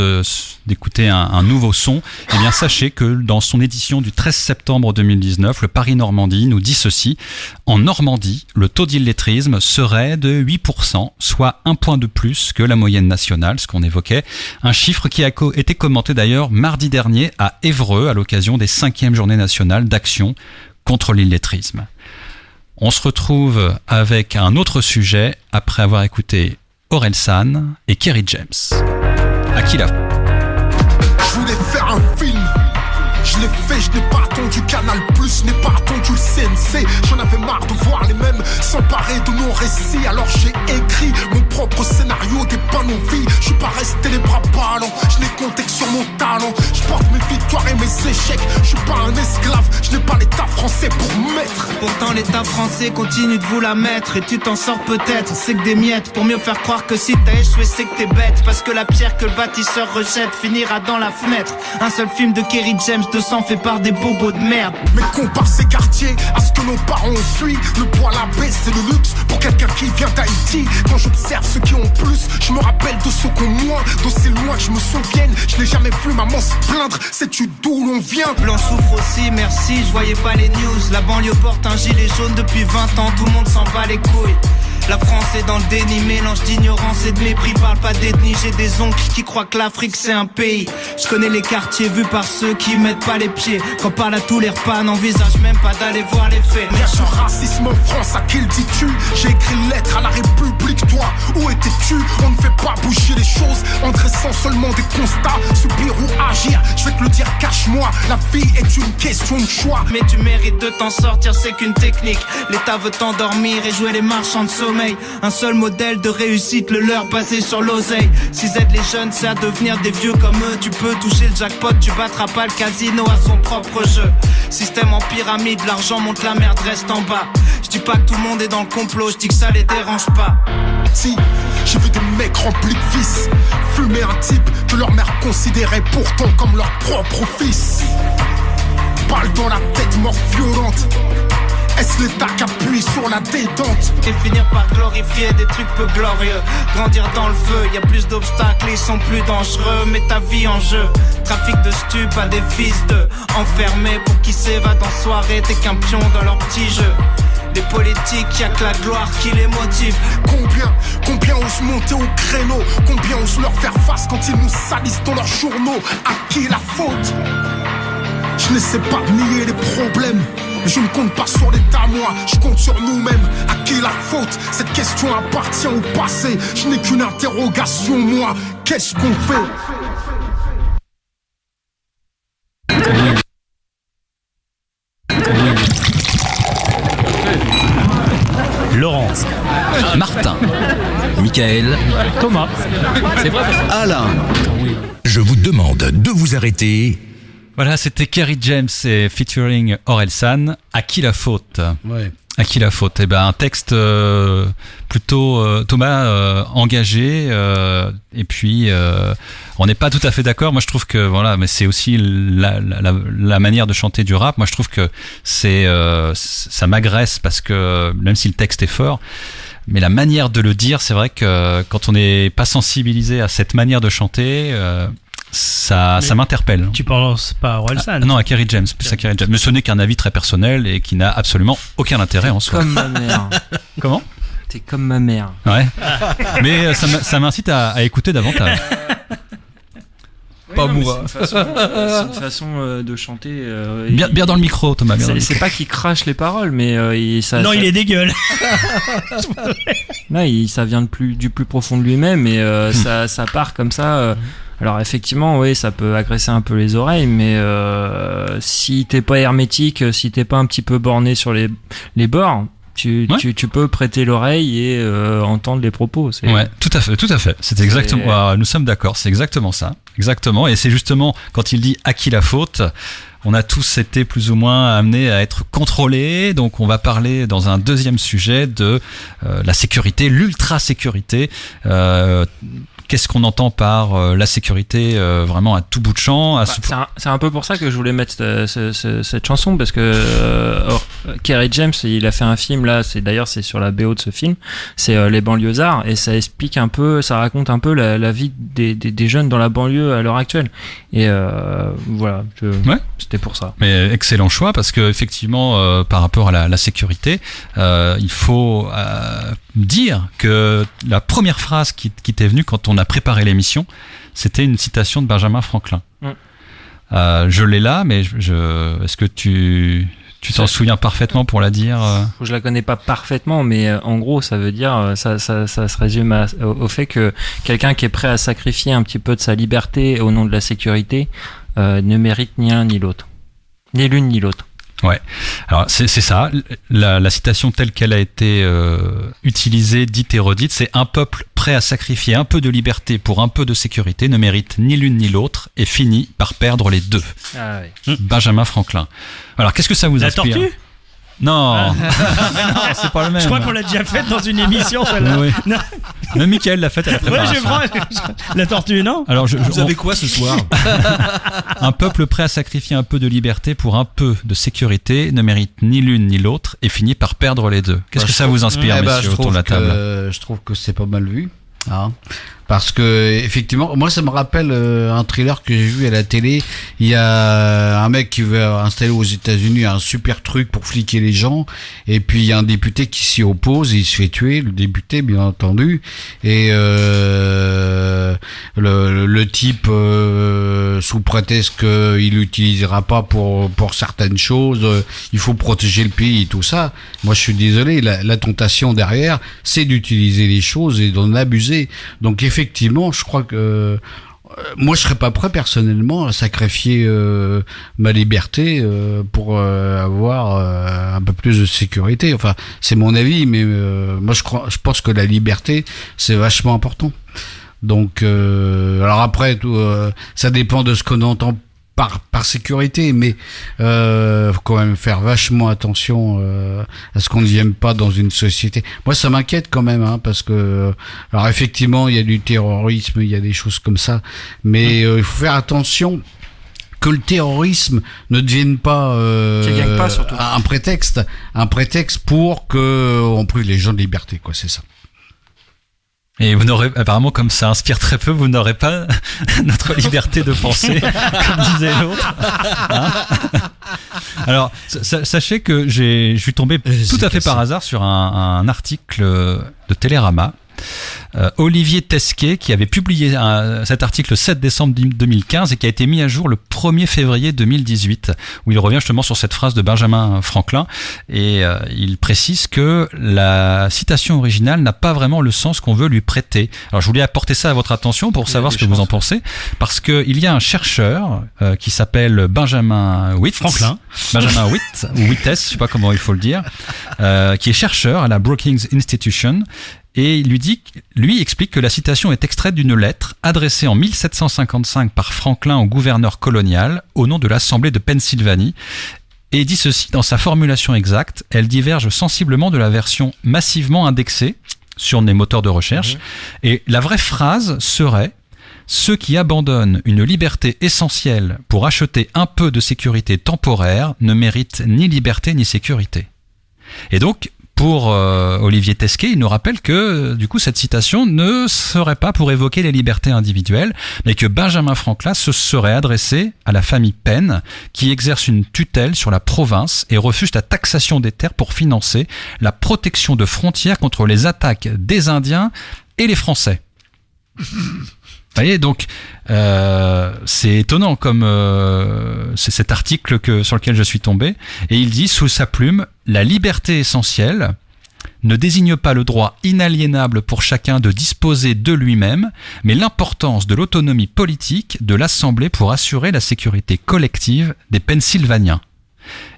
d'écouter un nouveau son, eh bien sachez que dans son édition du 13 septembre 2019, le Paris-Normandie nous dit ceci: en Normandie, le taux d'illettrisme serait de 8%, soit 1 point de plus que la moyenne nationale, ce qu'on évoquait. Un chiffre qui a été commenté d'ailleurs mardi dernier à Évreux à l'occasion des 5e journées nationales d'action contre l'illettrisme. On se retrouve avec un autre sujet après avoir écouté Orelsan et Kerry James. Aquila. Je voulais faire un film, je l'ai fait, je n'ai pas attendu Canal+, je n'ai pas attendu le CNC. J'en avais marre de voir les mêmes s'emparer de nos récits. Alors j'ai écrit mon propre scénario, des pas non-vie. Je suis pas resté les bras ballants, je n'ai compté que sur mon talent. Je porte mes victoires et mes échecs, je suis pas un esclave, je n'ai pas l'état français pour mettre. Pourtant l'état français continue de vous la mettre. Et tu t'en sors peut-être, c'est que des miettes. Pour mieux faire croire que si t'as échoué c'est que t'es bête. Parce que la pierre que le bâtisseur rejette finira dans la fenêtre. Un seul film de Kerry James, 200 fait par des bobos de merde. Mais compare ces quartiers à ce que nos parents ont fui. Le poil à baisse c'est le luxe pour quelqu'un qui vient d'Haïti. Quand j'observe ceux qui ont plus, je me rappelle de ceux qui ont moins. D'aussi loin que je me souvienne, je n'ai jamais vu maman se plaindre. Sais-tu d'où l'on vient? Blanc souffre aussi, merci, je voyais pas les news. La banlieue porte un gilet jaune depuis 20 ans, tout le monde s'en bat les couilles. La France est dans le déni, mélange d'ignorance et de mépris. Parle pas d'ethnie, j'ai des oncles qui croient que l'Afrique c'est un pays. Je connais les quartiers vus par ceux qui mettent pas les pieds. Quand parle à tous les repas, n'envisage même pas d'aller voir les faits. Mais ce racisme en France, à qui le dis-tu? J'ai écrit une lettre à la République, toi, où étais-tu? On ne fait pas bouger les choses en dressant seulement des constats. Subir ou agir, je vais te le dire, cache-moi. La vie est une question de choix. Mais tu mérites de t'en sortir, c'est qu'une technique. L'État veut t'endormir et jouer les marchands de sommeil. Un seul modèle de réussite, le leur basé sur l'oseille. Si aide les jeunes, c'est à devenir des vieux comme eux. Tu peux toucher le jackpot, tu battras pas le casino à son propre jeu. Système en pyramide, l'argent monte, la merde reste en bas. Je dis pas que tout le monde est dans le complot, je dis que ça les dérange pas. Si, j'ai vu des mecs remplis de vices fumer un type que leur mère considérait pourtant comme leur propre fils. balle dans la tête, mort violente. Est-ce l'État qui appuie sur la détente? Et finir par glorifier des trucs peu glorieux. Grandir dans le feu, y a plus d'obstacles, ils sont plus dangereux. Mets ta vie en jeu. Trafic de stupes à des fils de enfermés pour qui s'évadent en soirée. T'es qu'un pion dans leur petit jeu. Les politiques, y'a que la gloire qui les motive. Combien osent monter au créneau? Combien osent leur faire face quand ils nous salissent dans leurs journaux? À qui la faute? Je n'essaie pas de nier les problèmes, mais je ne compte pas sur l'État, moi, je compte sur nous-mêmes. À qui la faute? Cette question appartient au passé. Je n'ai qu'une interrogation, moi, qu'est-ce qu'on fait? Laurence, Martin, Michael, Thomas, C'est vrai parce que... Alain. Je vous demande de vous arrêter. Voilà, c'était Kerry James et featuring Orelsan. À qui la faute? Ouais. À qui la faute? Eh ben, un texte plutôt Thomas engagé et puis on n'est pas tout à fait d'accord. Moi, je trouve que voilà, mais c'est aussi la manière de chanter du rap. Moi, je trouve que c'est ça m'agresse parce que même si le texte est fort, mais la manière de le dire, c'est vrai que quand on n'est pas sensibilisé à cette manière de chanter. Ça m'interpelle. Tu penses pas à Orelsan? Non, à Kerry James, plus à Kerry James. Mais ce n'est qu'un avis très personnel et qui n'a absolument aucun intérêt en soi. Comme ma mère. Comment? T'es comme ma mère. Ouais. Mais ça m'incite à écouter davantage. Pas moi. C'est une façon de chanter. Bien dans le micro, Thomas. C'est pas qu'il crache les paroles, mais il est dégueule. Là, ça vient du plus profond de lui-même et ça part comme ça. Alors effectivement, oui, ça peut agresser un peu les oreilles, mais si t'es pas hermétique, si t'es pas un petit peu borné sur les bords, tu peux prêter l'oreille et entendre les propos. Ouais, tout à fait. C'est exactement. Nous sommes d'accord. C'est exactement ça. Exactement. Et c'est justement quand il dit à qui la faute. On a tous été plus ou moins amenés à être contrôlés, donc on va parler dans un deuxième sujet de la sécurité, l'ultra-sécurité. Qu'est-ce qu'on entend par la sécurité vraiment à tout bout de champ? C'est un peu pour ça que je voulais mettre cette chanson, parce que Kerry James, il a fait un film là, c'est sur la BO de ce film, c'est Les Banlieusards, et ça explique un peu, ça raconte un peu la vie des jeunes dans la banlieue à l'heure actuelle. Et voilà, c'était pour ça. Mais excellent choix, parce que effectivement, par rapport à la sécurité, il faut dire que la première phrase qui t'est venue quand on a préparé l'émission, c'était une citation de Benjamin Franklin. Je l'ai là, mais est-ce que tu t'en souviens parfaitement pour la dire? Je la connais pas parfaitement, mais en gros, ça veut dire, ça se résume au fait que quelqu'un qui est prêt à sacrifier un petit peu de sa liberté au nom de la sécurité ne mérite ni l'un ni l'autre, ni l'une ni l'autre. Ouais. Alors c'est ça. La citation telle qu'elle a été utilisée, dite et redite, c'est: un peuple prêt à sacrifier un peu de liberté pour un peu de sécurité ne mérite ni l'une ni l'autre et finit par perdre les deux. Ah oui. Benjamin Franklin. Alors qu'est-ce que ça vous inspire? La tortue? Non, non, c'est pas le même. Je crois qu'on l'a déjà faite dans une émission, celle-là. Oui. Même Michael l'a faite à la préparation. Ouais, je crois. La tortue, non? Alors, vous avez quoi ce soir? Un peuple prêt à sacrifier un peu de liberté pour un peu de sécurité ne mérite ni l'une ni l'autre et finit par perdre les deux. Qu'est-ce que ça vous inspire, messieurs, autour de la table? Je trouve que c'est pas mal vu. Hein, parce que effectivement, moi ça me rappelle un thriller que j'ai vu à la télé. Il y a un mec qui veut installer aux États-Unis un super truc pour fliquer les gens, et puis il y a un député qui s'y oppose et il se fait tuer, le député bien entendu, et le type sous prétexte qu'il l'utilisera pas pour certaines choses, il faut protéger le pays et tout ça. Moi je suis désolé, la tentation derrière c'est d'utiliser les choses et d'en abuser. Donc effectivement, je crois que moi je serais pas prêt personnellement à sacrifier ma liberté pour avoir un peu plus de sécurité. Enfin, c'est mon avis, mais moi je pense que la liberté c'est vachement important. Donc alors après ça dépend de ce qu'on entend par sécurité, mais faut quand même faire vachement attention à ce qu'on ne vienne pas dans une société. Moi, ça m'inquiète quand même, hein, parce que alors effectivement, il y a du terrorisme, il y a des choses comme ça, mais il faut faire attention que le terrorisme ne devienne pas, surtout. un prétexte pour que on prive les gens de liberté, quoi, c'est ça. Et vous n'aurez, apparemment, comme ça inspire très peu, vous n'aurez pas notre liberté de penser, comme disait l'autre. Hein, alors, sachez que je suis tombé tout à fait par hasard sur un article de Télérama. Olivier Tesquet qui avait publié cet article le 7 décembre 2015 et qui a été mis à jour le 1er février 2018 où il revient justement sur cette phrase de Benjamin Franklin et il précise que la citation originale n'a pas vraiment le sens qu'on veut lui prêter. Alors je voulais apporter ça à votre attention pour savoir ce que vous en pensez parce qu'il y a un chercheur qui s'appelle Benjamin Witt Benjamin Witt ou Wittes, je sais pas comment il faut le dire, qui est chercheur à la Brookings Institution. Et lui explique que la citation est extraite d'une lettre adressée en 1755 par Franklin au gouverneur colonial au nom de l'Assemblée de Pennsylvanie. Et il dit ceci, dans sa formulation exacte, elle diverge sensiblement de la version massivement indexée sur des moteurs de recherche. Et la vraie phrase serait « Ceux qui abandonnent une liberté essentielle pour acheter un peu de sécurité temporaire ne méritent ni liberté ni sécurité. » Et donc, pour Olivier Tesquet, il nous rappelle que du coup cette citation ne serait pas pour évoquer les libertés individuelles, mais que Benjamin Franklin se serait adressé à la famille Penn, qui exerce une tutelle sur la province et refuse la taxation des terres pour financer la protection de frontières contre les attaques des Indiens et les Français. Vous voyez, donc c'est étonnant comme c'est cet article sur lequel je suis tombé, et il dit sous sa plume: la liberté essentielle ne désigne pas le droit inaliénable pour chacun de disposer de lui-même, mais l'importance de l'autonomie politique de l'Assemblée pour assurer la sécurité collective des Pennsylvaniens.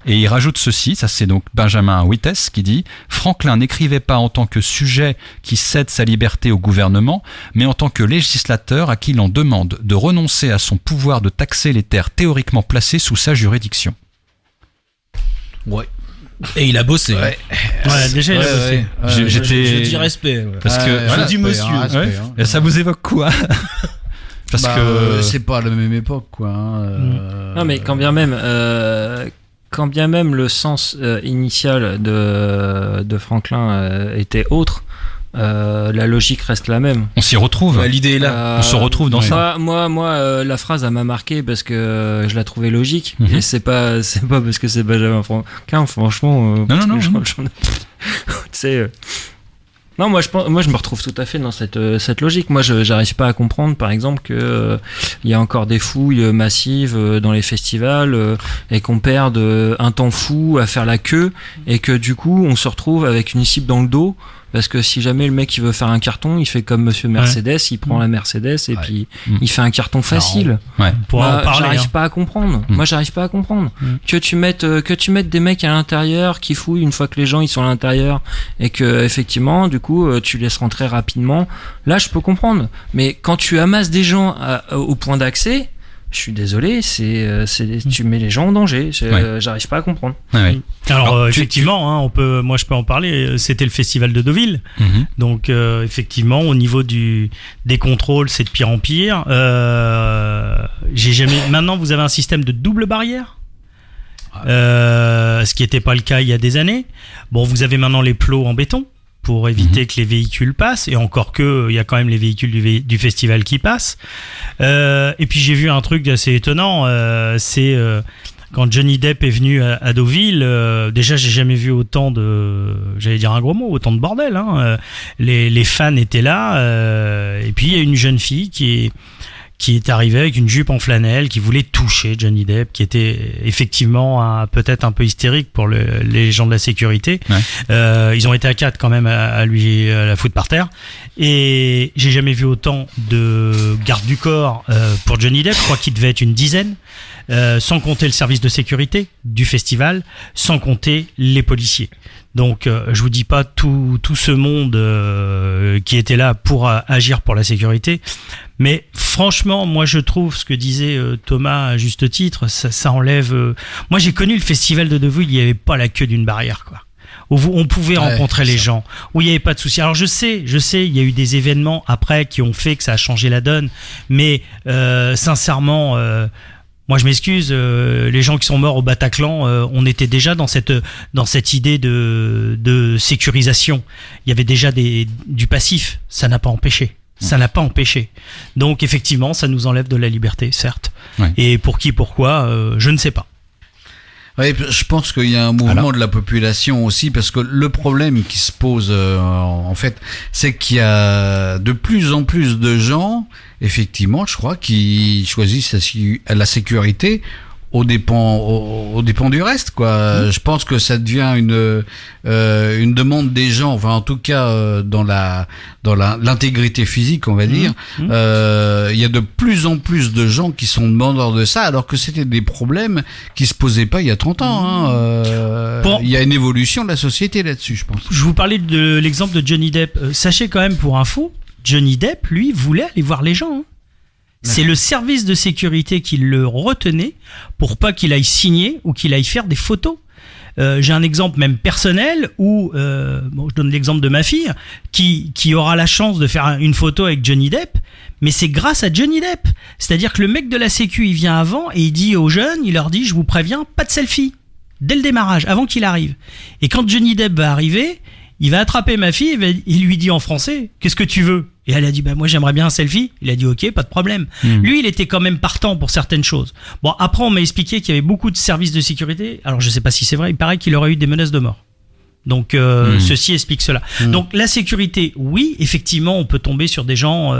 Et il rajoute ceci, ça c'est donc Benjamin Wittes qui dit « Franklin n'écrivait pas en tant que sujet qui cède sa liberté au gouvernement, mais en tant que législateur à qui l'on demande de renoncer à son pouvoir de taxer les terres théoriquement placées sous sa juridiction. » Ouais. Et il a bossé. Ouais, déjà il a bossé. Je dis respect. Parce que je dis monsieur. Respect, et ça vous évoque quoi? Parce que c'est pas la même époque, quoi. Non, mais quand bien même le sens initial de Franklin était autre, la logique reste la même. On s'y retrouve. L'idée est là. On se retrouve dans ça. Moi, la phrase elle m'a marqué parce que je la trouvais logique. Et c'est pas parce que c'est Benjamin Franklin. Franchement. Non. Tu sais. Non, moi je me retrouve tout à fait dans cette logique. Moi, j'arrive pas à comprendre, par exemple, que il y a encore des fouilles massives dans les festivals et qu'on perde un temps fou à faire la queue et que du coup on se retrouve avec une cible dans le dos. Parce que si jamais le mec il veut faire un carton, il fait comme Monsieur Mercedes, il prend la Mercedes et puis il fait un carton facile. J'arrive pas à comprendre. Moi, j'arrive pas à comprendre que tu mettes des mecs à l'intérieur qui fouillent une fois que les gens ils sont à l'intérieur et que effectivement, du coup, tu laisses rentrer rapidement. Là, je peux comprendre. Mais quand tu amasses des gens au point d'accès, je suis désolé, tu mets les gens en danger. J'arrive pas à comprendre. Alors effectivement, moi je peux en parler. C'était le festival de Deauville, donc effectivement au niveau des contrôles, c'est de pire en pire. Maintenant, vous avez un système de double barrière. Ce qui n'était pas le cas il y a des années. Bon, vous avez maintenant les plots en béton pour éviter que les véhicules passent, et encore que il y a quand même les véhicules du festival qui passent. Et puis j'ai vu un truc assez étonnant, c'est quand Johnny Depp est venu à Deauville, déjà j'ai jamais vu autant de, j'allais dire un gros mot, autant de bordel. Les fans étaient là, et puis il y a une jeune fille qui est arrivé avec une jupe en flanelle, qui voulait toucher Johnny Depp, qui était effectivement peut-être un peu hystérique pour les gens de la sécurité. Ils ont été à 4 quand même à la foutre par terre. Et j'ai jamais vu autant de gardes du corps pour Johnny Depp. Je crois qu'il devait être une dizaine, sans compter le service de sécurité du festival, sans compter les policiers. Donc je vous dis pas tout ce monde qui était là pour agir pour la sécurité, mais franchement, moi je trouve ce que disait Thomas à juste titre, ça enlève. Moi j'ai connu le festival de Deauville, il n'y avait pas la queue d'une barrière, quoi. Où on pouvait rencontrer les gens, où il n'y avait pas de soucis. Alors je sais, il y a eu des événements après qui ont fait que ça a changé la donne, mais sincèrement, Moi, je m'excuse, les gens qui sont morts au Bataclan, on était déjà dans cette idée de sécurisation. Il y avait déjà du passif. Ça n'a pas empêché. Ça n'a pas empêché. Donc, effectivement, ça nous enlève de la liberté, certes. Ouais. Et pour qui, pourquoi, je ne sais pas. Oui, je pense qu'il y a un mouvement de la population aussi, parce que le problème qui se pose, en fait, c'est qu'il y a de plus en plus de gens, effectivement, je crois, qui choisissent la sécurité au dépend du reste, quoi. Je pense que ça devient une demande des gens, enfin en tout cas dans l'intégrité physique, on va dire. Il y a de plus en plus de gens qui sont demandeurs de ça, alors que c'était des problèmes qui se posaient pas il y a 30 ans. Il y a une évolution de la société là-dessus, je pense. Je vous parlais de l'exemple de Johnny Depp. Sachez quand même, pour info, Johnny Depp, lui, voulait aller voir les gens. Hein. C'est le service de sécurité qui le retenait pour pas qu'il aille signer ou qu'il aille faire des photos. J'ai un exemple même personnel où, je donne l'exemple de ma fille, qui aura la chance de faire une photo avec Johnny Depp, mais c'est grâce à Johnny Depp. C'est-à-dire que le mec de la sécu, il vient avant et il dit aux jeunes, il leur dit, je vous préviens, pas de selfie. Dès le démarrage, avant qu'il arrive. Et quand Johnny Depp va arriver, il va attraper ma fille et il lui dit en français, qu'est-ce que tu veux? Et elle a dit, moi j'aimerais bien un selfie. Il a dit, ok, pas de problème. Lui, il était quand même partant pour certaines choses. Bon, après, on m'a expliqué qu'il y avait beaucoup de services de sécurité. Alors, je sais pas si c'est vrai. Il paraît qu'il aurait eu des menaces de mort. Donc, ceci explique cela. Donc, la sécurité, oui, effectivement, on peut tomber sur des gens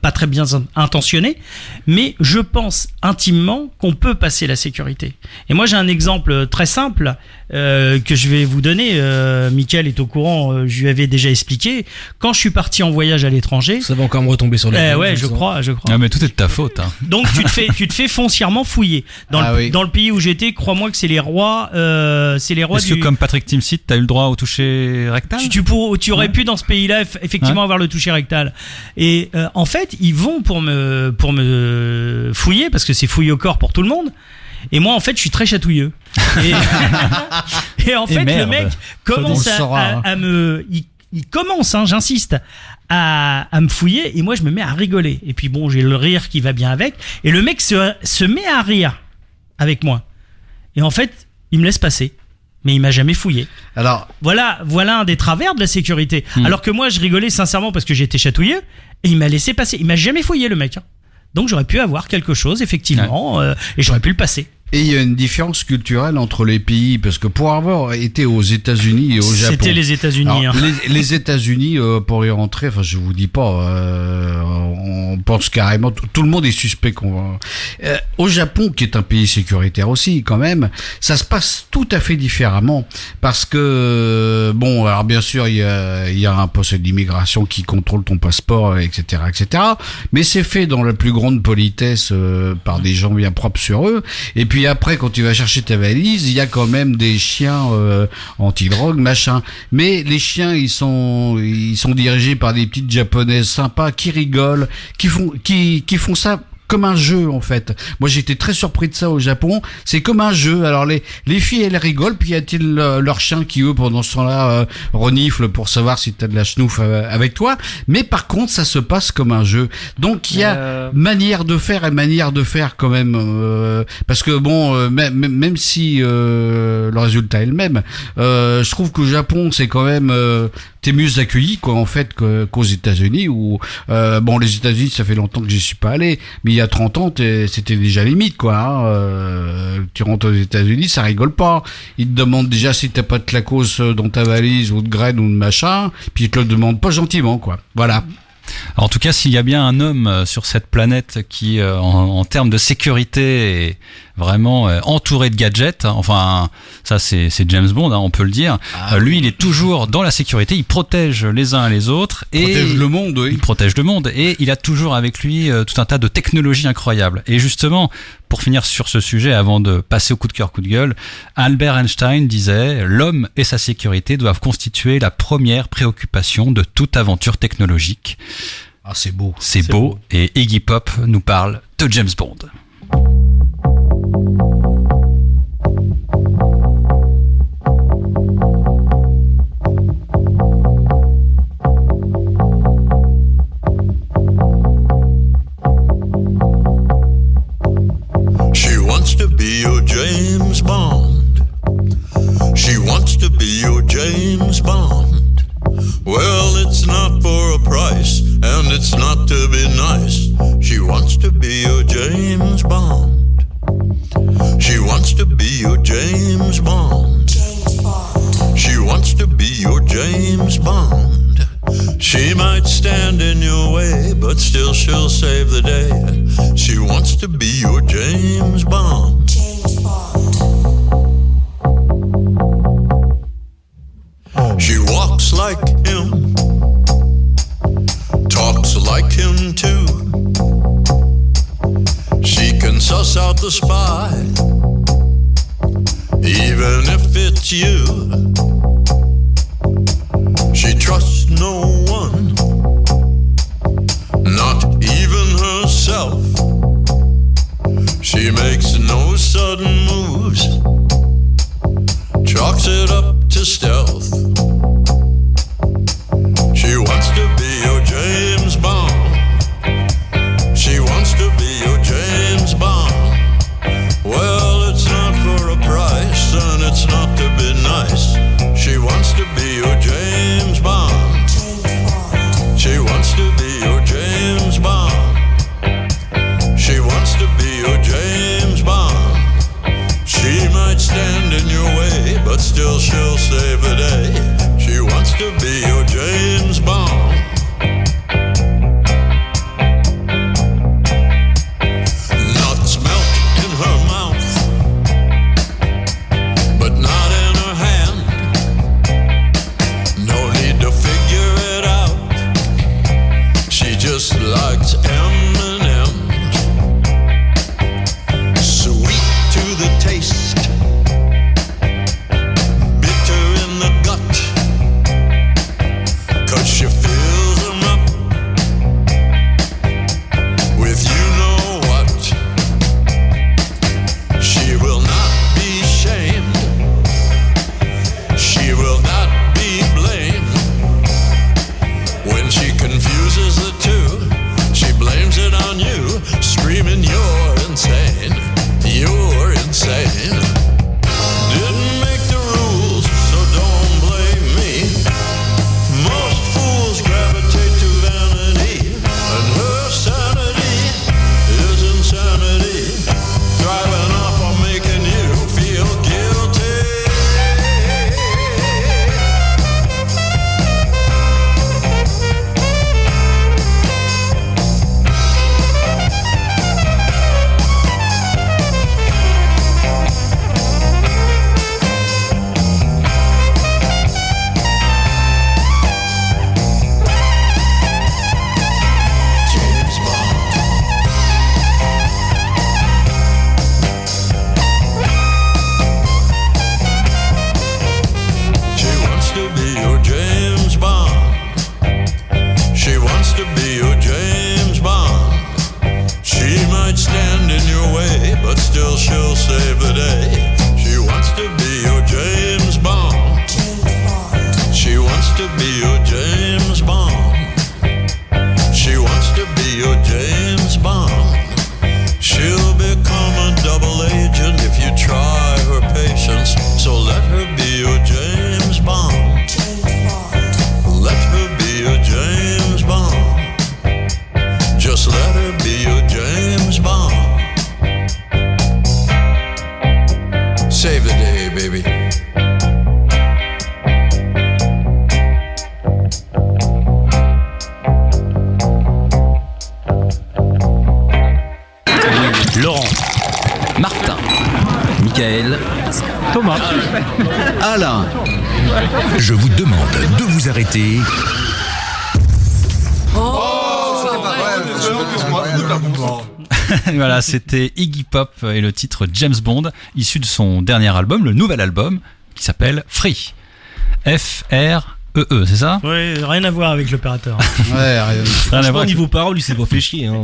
pas très bien intentionnés, mais je pense intimement qu'on peut passer la sécurité. Et moi, j'ai un exemple très simple que je vais vous donner. Mickaël est au courant, je lui avais déjà expliqué. Quand je suis parti en voyage à l'étranger... Ça va encore me retomber sur la tête. Ouais, je crois. Ah, mais tout est de ta faute. Hein. Donc, tu te fais foncièrement fouiller. Dans le pays où j'étais, crois-moi que c'est les rois... Est-ce que comme Patrick Timsit, t'as eu le droit au toucher rectal? Tu aurais pu dans ce pays-là effectivement avoir le toucher rectal. Et en fait, ils vont pour me fouiller parce que c'est fouille au corps pour tout le monde. Et moi, en fait, je suis très chatouilleux. Et en fait, le mec commence à me... Il commence, j'insiste, à me fouiller et moi, je me mets à rigoler. Et puis bon, j'ai le rire qui va bien avec. Et le mec se met à rire avec moi. Et en fait, il me laisse passer. Mais il m'a jamais fouillé. Alors, voilà un des travers de la sécurité. Alors que moi, je rigolais sincèrement parce que j'étais chatouilleux et il m'a laissé passer. Il m'a jamais fouillé, le mec. Donc, j'aurais pu avoir quelque chose, effectivement, et j'aurais pu le passer. Et il y a une différence culturelle entre les pays, parce que pour avoir été aux États-Unis et au Japon... C'était les États-Unis. Alors, les États-Unis, pour y rentrer, enfin, je vous dis pas, on pense carrément, tout le monde est suspect qu'on va... Au Japon, qui est un pays sécuritaire aussi, quand même, ça se passe tout à fait différemment, parce que, bon, alors bien sûr, il y a un poste d'immigration qui contrôle ton passeport, etc., etc., mais c'est fait dans la plus grande politesse par des gens bien propres sur eux, et puis après, quand tu vas chercher ta valise, il y a quand même des chiens anti-drogue, machin. Mais les chiens, ils sont dirigés par des petites japonaises sympas qui rigolent, qui font ça comme un jeu, en fait. Moi, j'étais très surpris de ça au Japon. C'est comme un jeu. Alors, les filles, elles rigolent, puis y a-t-il leurs chiens qui, eux, pendant ce temps-là, reniflent pour savoir si t'as de la chenouf avec toi. Mais par contre, ça se passe comme un jeu. Donc, il y a manière de faire et manière de faire quand même. Parce que bon, même si le résultat est le même, je trouve qu'au Japon, c'est quand même... t'es mieux accueilli, quoi, en fait, qu'aux États-Unis, où, bon, les États-Unis, ça fait longtemps que j'y suis pas allé, mais il y a 30 ans, c'était déjà limite, quoi, tu rentres aux États-Unis, ça rigole pas. Ils te demandent déjà si t'as pas de clacos dans ta valise, ou de graines, ou de machin, puis ils te le demandent pas gentiment, quoi. Voilà. Alors, en tout cas, s'il y a bien un homme sur cette planète qui, en termes de sécurité, est vraiment entouré de gadgets, enfin, ça c'est James Bond, on peut le dire. Lui, il est toujours dans la sécurité, il protège les uns et les autres. Il protège le monde, oui. Il protège le monde, et il a toujours avec lui tout un tas de technologies incroyables. Et justement, pour finir sur ce sujet, avant de passer au coup de cœur, coup de gueule, Albert Einstein disait « L'homme et sa sécurité doivent constituer la première préoccupation de toute aventure technologique. » Ah, c'est beau. C'est beau. Et Iggy Pop nous parle de James Bond. She James Bond. Well, it's not for a price, and it's not to be nice. She wants to be your James Bond. She wants to be your James Bond. She wants to be your James Bond. She might stand in your way, but still she'll save the day. She wants to be your James Bond. She walks like him, talks like him too. She can suss out the spy, even if it's you. She trusts no one, not even herself. She makes no sudden moves, chalks it up to stealth. She wants to be your James Bond. She wants to be your James Bond. Well, it's not for a price, and it's not to be nice. She wants to be your James Bond. She wants to be your James Bond. She wants to be your James Bond. She might stand in your way, but still she'll save the day. She wants to be your James Bond. Nuts melt in her mouth, but not in her hand. No need to figure it out. She just likes M&M's. Sweet to the taste, bitter in the gut, 'cause she fills them up with you know what. She will not be shamed, she will not be blamed. When she confuses the two, she blames it on you, screaming you're insane, you're insane. Didn't make the rules, so don't blame me. Most fools gravitate to vanity, and her sanity is insanity, driving off or making you feel guilty. James Bond. She wants to be your James Bond. She wants to be your James Bond. She might stand in your way, but still she'll save the day. She wants to be your James Bond. She wants to be your James Bond. She wants to be your James Bond. She'll become a double agent if you try her patience. So let her be your James Bond. Let her be your James Bond. Just let her be your James Bond. Save the day, baby. Laurent, Martin, Michael, Thomas, Alain. Je vous demande de vous arrêter. Voilà, c'était Iggy Pop et le titre James Bond, issu de son dernier album, le nouvel album, qui s'appelle Free. F-R-E-E, c'est ça ? Oui, rien à voir avec l'opérateur. Ouais, Rien à voir. Niveau parole, lui, c'est pas fait chier. Hein.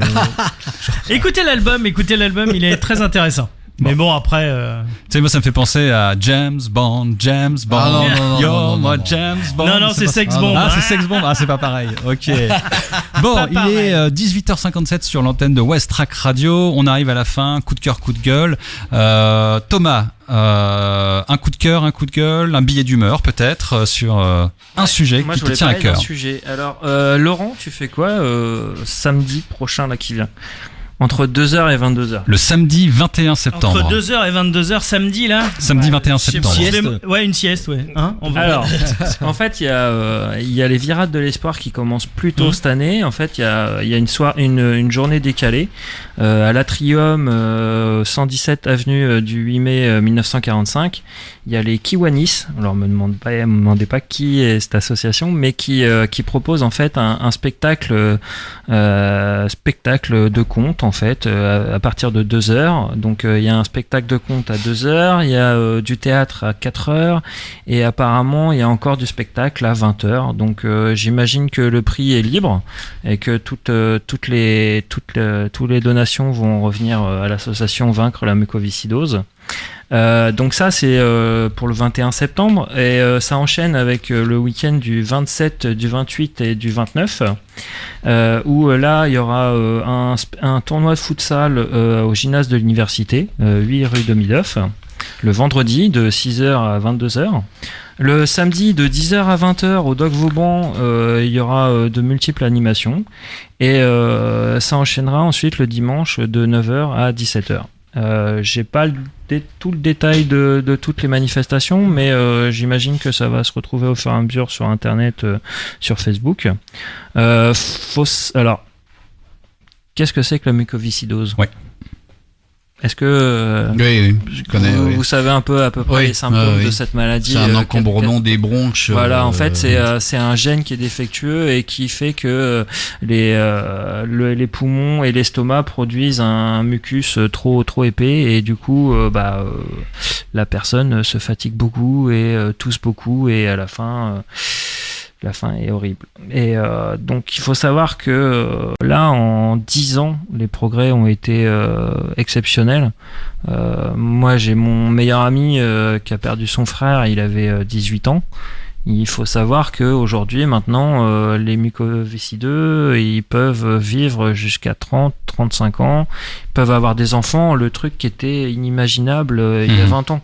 Écoutez l'album, il est très intéressant. Mais bon, après. Tu sais, moi, ça me fait penser à James Bond. Ah non, Yo, moi, James Bond. Non, c'est Sex Bomb. Ah, c'est Sex Bomb. Ah, c'est pas pareil. Ok. Bon, il est 18h57 sur l'antenne de West Track Radio. On arrive à la fin. Coup de cœur, coup de gueule. Thomas, un coup de cœur, un coup de gueule, un billet d'humeur peut-être sur un sujet qui te tient à cœur. Sujet. Alors, Laurent, tu fais quoi samedi prochain là qui vient? Entre 2h et 22h. Le samedi 21 septembre. Entre 2h et 22h samedi là. Samedi 21 septembre. Ouais, une sieste, ouais. Hein, alors, en fait, il y a les Virades de l'Espoir qui commencent plus tôt cette année. En fait, il y a une journée décalée à l'Atrium 117 avenue du 8 mai 1945. Il y a les Kiwanis. Alors, me demandez pas qui est cette association, mais qui propose en fait un spectacle de contes en fait à partir de 2h. Donc il y a un spectacle de contes à 2h, il y a du théâtre à 4h et apparemment il y a encore du spectacle à 20h. Donc j'imagine que le prix est libre et que toutes les donations vont revenir à l'association Vaincre la mucoviscidose. Donc ça c'est pour le 21 septembre et ça enchaîne avec le week-end du 27, du 28 et du 29 où là il y aura un tournoi de futsal au gymnase de l'université 8 rue de Mideuf le vendredi de 6h à 22h. Le samedi de 10h à 20h au Doc Vauban il y aura de multiples animations et ça enchaînera ensuite le dimanche de 9h à 17h. J'ai pas tout le détail de toutes les manifestations, mais j'imagine que ça va se retrouver au fur et à mesure sur internet, sur Facebook. Alors, qu'est-ce que c'est que la mucoviscidose ? Ouais. Est-ce que oui, je connais. Vous savez un peu à peu près les symptômes de cette maladie? C'est un encombrement des bronches. Voilà, en fait, c'est un gène qui est défectueux et qui fait que les poumons et l'estomac produisent un mucus trop épais et du coup, la personne se fatigue beaucoup et tousse beaucoup et à la fin est horrible. Et donc il faut savoir que là, en 10 ans, les progrès ont été exceptionnels. Moi, j'ai mon meilleur ami qui a perdu son frère, il avait 18 ans. Il faut savoir qu'aujourd'hui, maintenant, les mucoviscideux, ils peuvent vivre jusqu'à 30-35 ans, ils peuvent avoir des enfants, le truc qui était inimaginable il y a 20 ans.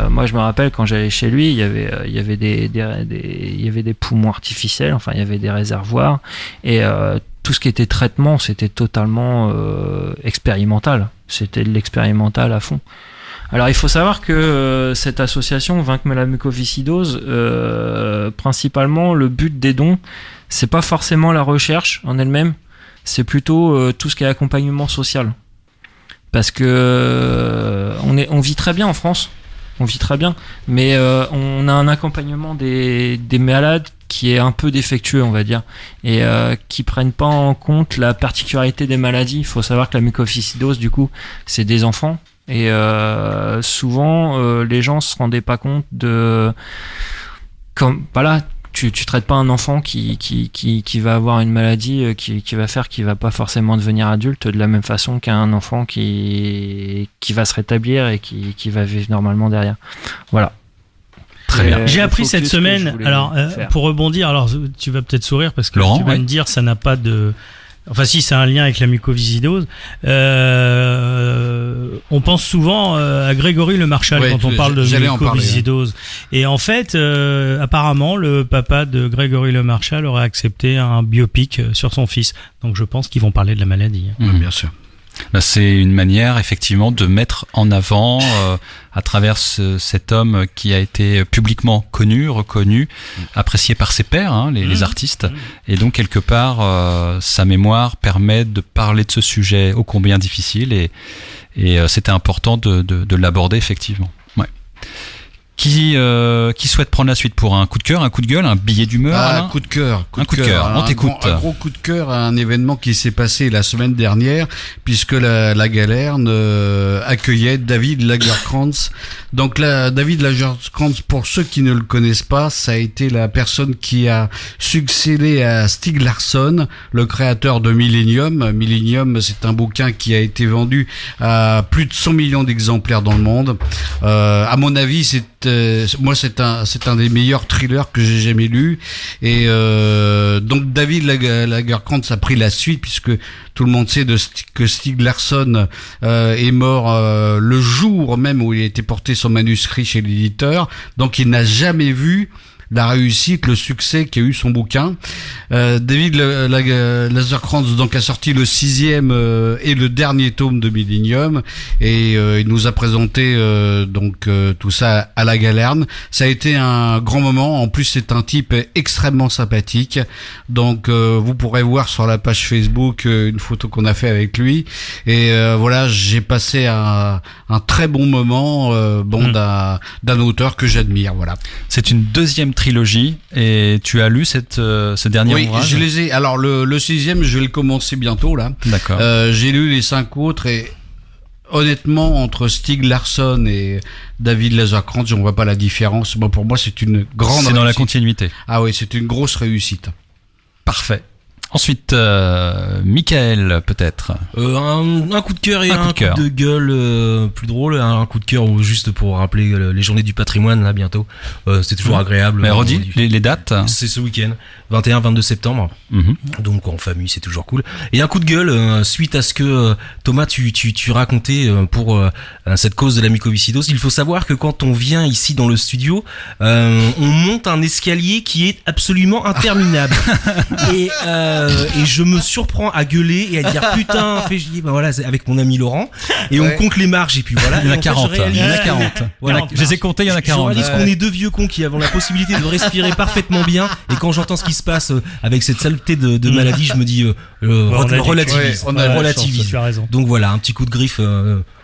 Moi, je me rappelle quand j'allais chez lui, il y avait des poumons artificiels, enfin, il y avait des réservoirs, et tout ce qui était traitement, c'était totalement expérimental. C'était de l'expérimental à fond. Alors il faut savoir que cette association Vaincre la mucoviscidose, principalement le but des dons, c'est pas forcément la recherche en elle-même, c'est plutôt tout ce qui est accompagnement social. Parce que on vit très bien en France, on vit très bien, mais on a un accompagnement des malades qui est un peu défectueux, on va dire, et qui prennent pas en compte la particularité des maladies. Il faut savoir que la mucoviscidose, du coup, c'est des enfants. Et souvent les gens se rendaient pas compte de comme voilà, tu traites pas un enfant qui va avoir une maladie qui va faire qu'il va pas forcément devenir adulte de la même façon qu'un enfant qui va se rétablir et qui va vivre normalement derrière. Voilà. Très bien. J'ai appris cette semaine, alors pour rebondir, alors tu vas peut-être sourire parce que Laurent, tu vas me dire ça n'a pas de... Enfin si, c'est un lien avec la mucoviscidose. On pense souvent à Grégory Le Marchal quand on parle de mucoviscidose. Et en fait, apparemment, le papa de Grégory Le Marchal aurait accepté un biopic sur son fils. Donc je pense qu'ils vont parler de la maladie. Bien sûr. Là, c'est une manière effectivement de mettre en avant à travers cet homme qui a été publiquement connu, reconnu, apprécié par ses pairs, les artistes, et donc quelque part sa mémoire permet de parler de ce sujet ô combien difficile et c'était important de l'aborder effectivement. Ouais. Qui souhaite prendre la suite pour un coup de cœur, un coup de gueule, un billet d'humeur? Un coup de cœur. Un coup de cœur. On t'écoute. Un gros coup de cœur à un événement qui s'est passé la semaine dernière, puisque la Galerne accueillait David Lagerkrantz. Donc David Lagerkrantz, pour ceux qui ne le connaissent pas, ça a été la personne qui a succédé à Stieg Larsson, le créateur de Millennium. Millennium, c'est un bouquin qui a été vendu à plus de 100 millions d'exemplaires dans le monde. À mon avis, c'est un des meilleurs thrillers que j'ai jamais lu. Et donc David Lagerkrantz a pris la suite, puisque tout le monde sait que Stieg Larsson est mort le jour même où il a été porté son manuscrit chez l'éditeur. Donc il n'a jamais vu la réussite, le succès qu'a eu son bouquin. David Lagerkrantz donc a sorti le 6e et le dernier tome de Millennium, et il nous a présenté tout ça à la Galerne. Ça a été un grand moment. En plus, c'est un type extrêmement sympathique. Donc vous pourrez voir sur la page Facebook une photo qu'on a fait avec lui. Et voilà, j'ai passé un très bon moment d'un auteur que j'admire. Voilà. C'est une deuxième trilogie, et tu as lu ce dernier ouvrage? Oui, je les ai. Alors le 6e, je vais le commencer bientôt là. D'accord. J'ai lu les 5 autres, et honnêtement, entre Stieg Larsson et David Lagerkrantz, on voit pas la différence. Bon, pour moi, c'est une grande réussite. C'est dans la continuité. Ah oui, c'est une grosse réussite. Parfait. Ensuite, Michael, peut-être. Un coup de cœur et un coup de gueule plus drôle. Un coup de cœur juste pour rappeler les journées du patrimoine là bientôt. C'est toujours agréable. Mais redis les dates. C'est ce week-end, 21-22 septembre. Donc en famille, c'est toujours cool. Et un coup de gueule suite à ce que Thomas tu racontais pour cette cause de la mucoviscidose. Il faut savoir que quand on vient ici dans le studio, on monte un escalier qui est absolument interminable. Et je me surprends à gueuler et à dire putain, voilà, c'est avec mon ami Laurent, et on compte les marches, et puis voilà. Il y en a 40. Voilà, je les ai comptés, il y en a 40. Je réalise qu'on est deux vieux cons qui avons la possibilité de respirer parfaitement bien, et quand j'entends ce qui se passe avec cette saleté de maladie, je me dis relativise. Relativise. Tu as raison. Donc voilà, un petit coup de griffe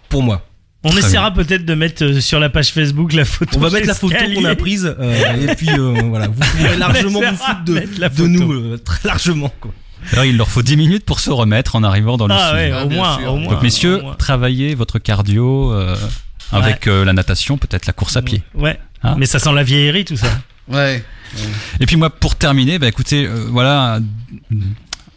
pour moi. On essaiera peut-être de mettre sur la page Facebook la photo. On va mettre la photo qu'on a prise, et puis voilà, vous pourrez largement vous foutre de nous, très largement, quoi. Alors, il leur faut 10 minutes pour se remettre en arrivant dans le studio. Ouais, au moins. Donc messieurs, travaillez votre cardio avec la natation, peut-être la course à pied. Ouais. Hein, mais ça sent la vieillerie, tout ça. Ouais. Et puis moi, pour terminer, écoutez, voilà.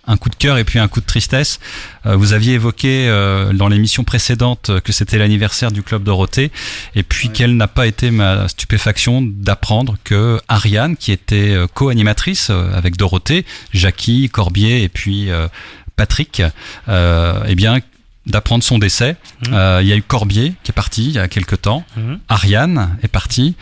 Un coup de cœur et puis un coup de tristesse. Vous aviez évoqué dans l'émission précédente que c'était l'anniversaire du Club Dorothée, et puis quelle n'a pas été ma stupéfaction d'apprendre que Ariane, qui était co-animatrice avec Dorothée, Jackie, Corbier et puis Patrick, d'apprendre son décès. Il y a eu Corbier qui est parti il y a quelque temps. Ariane est partie.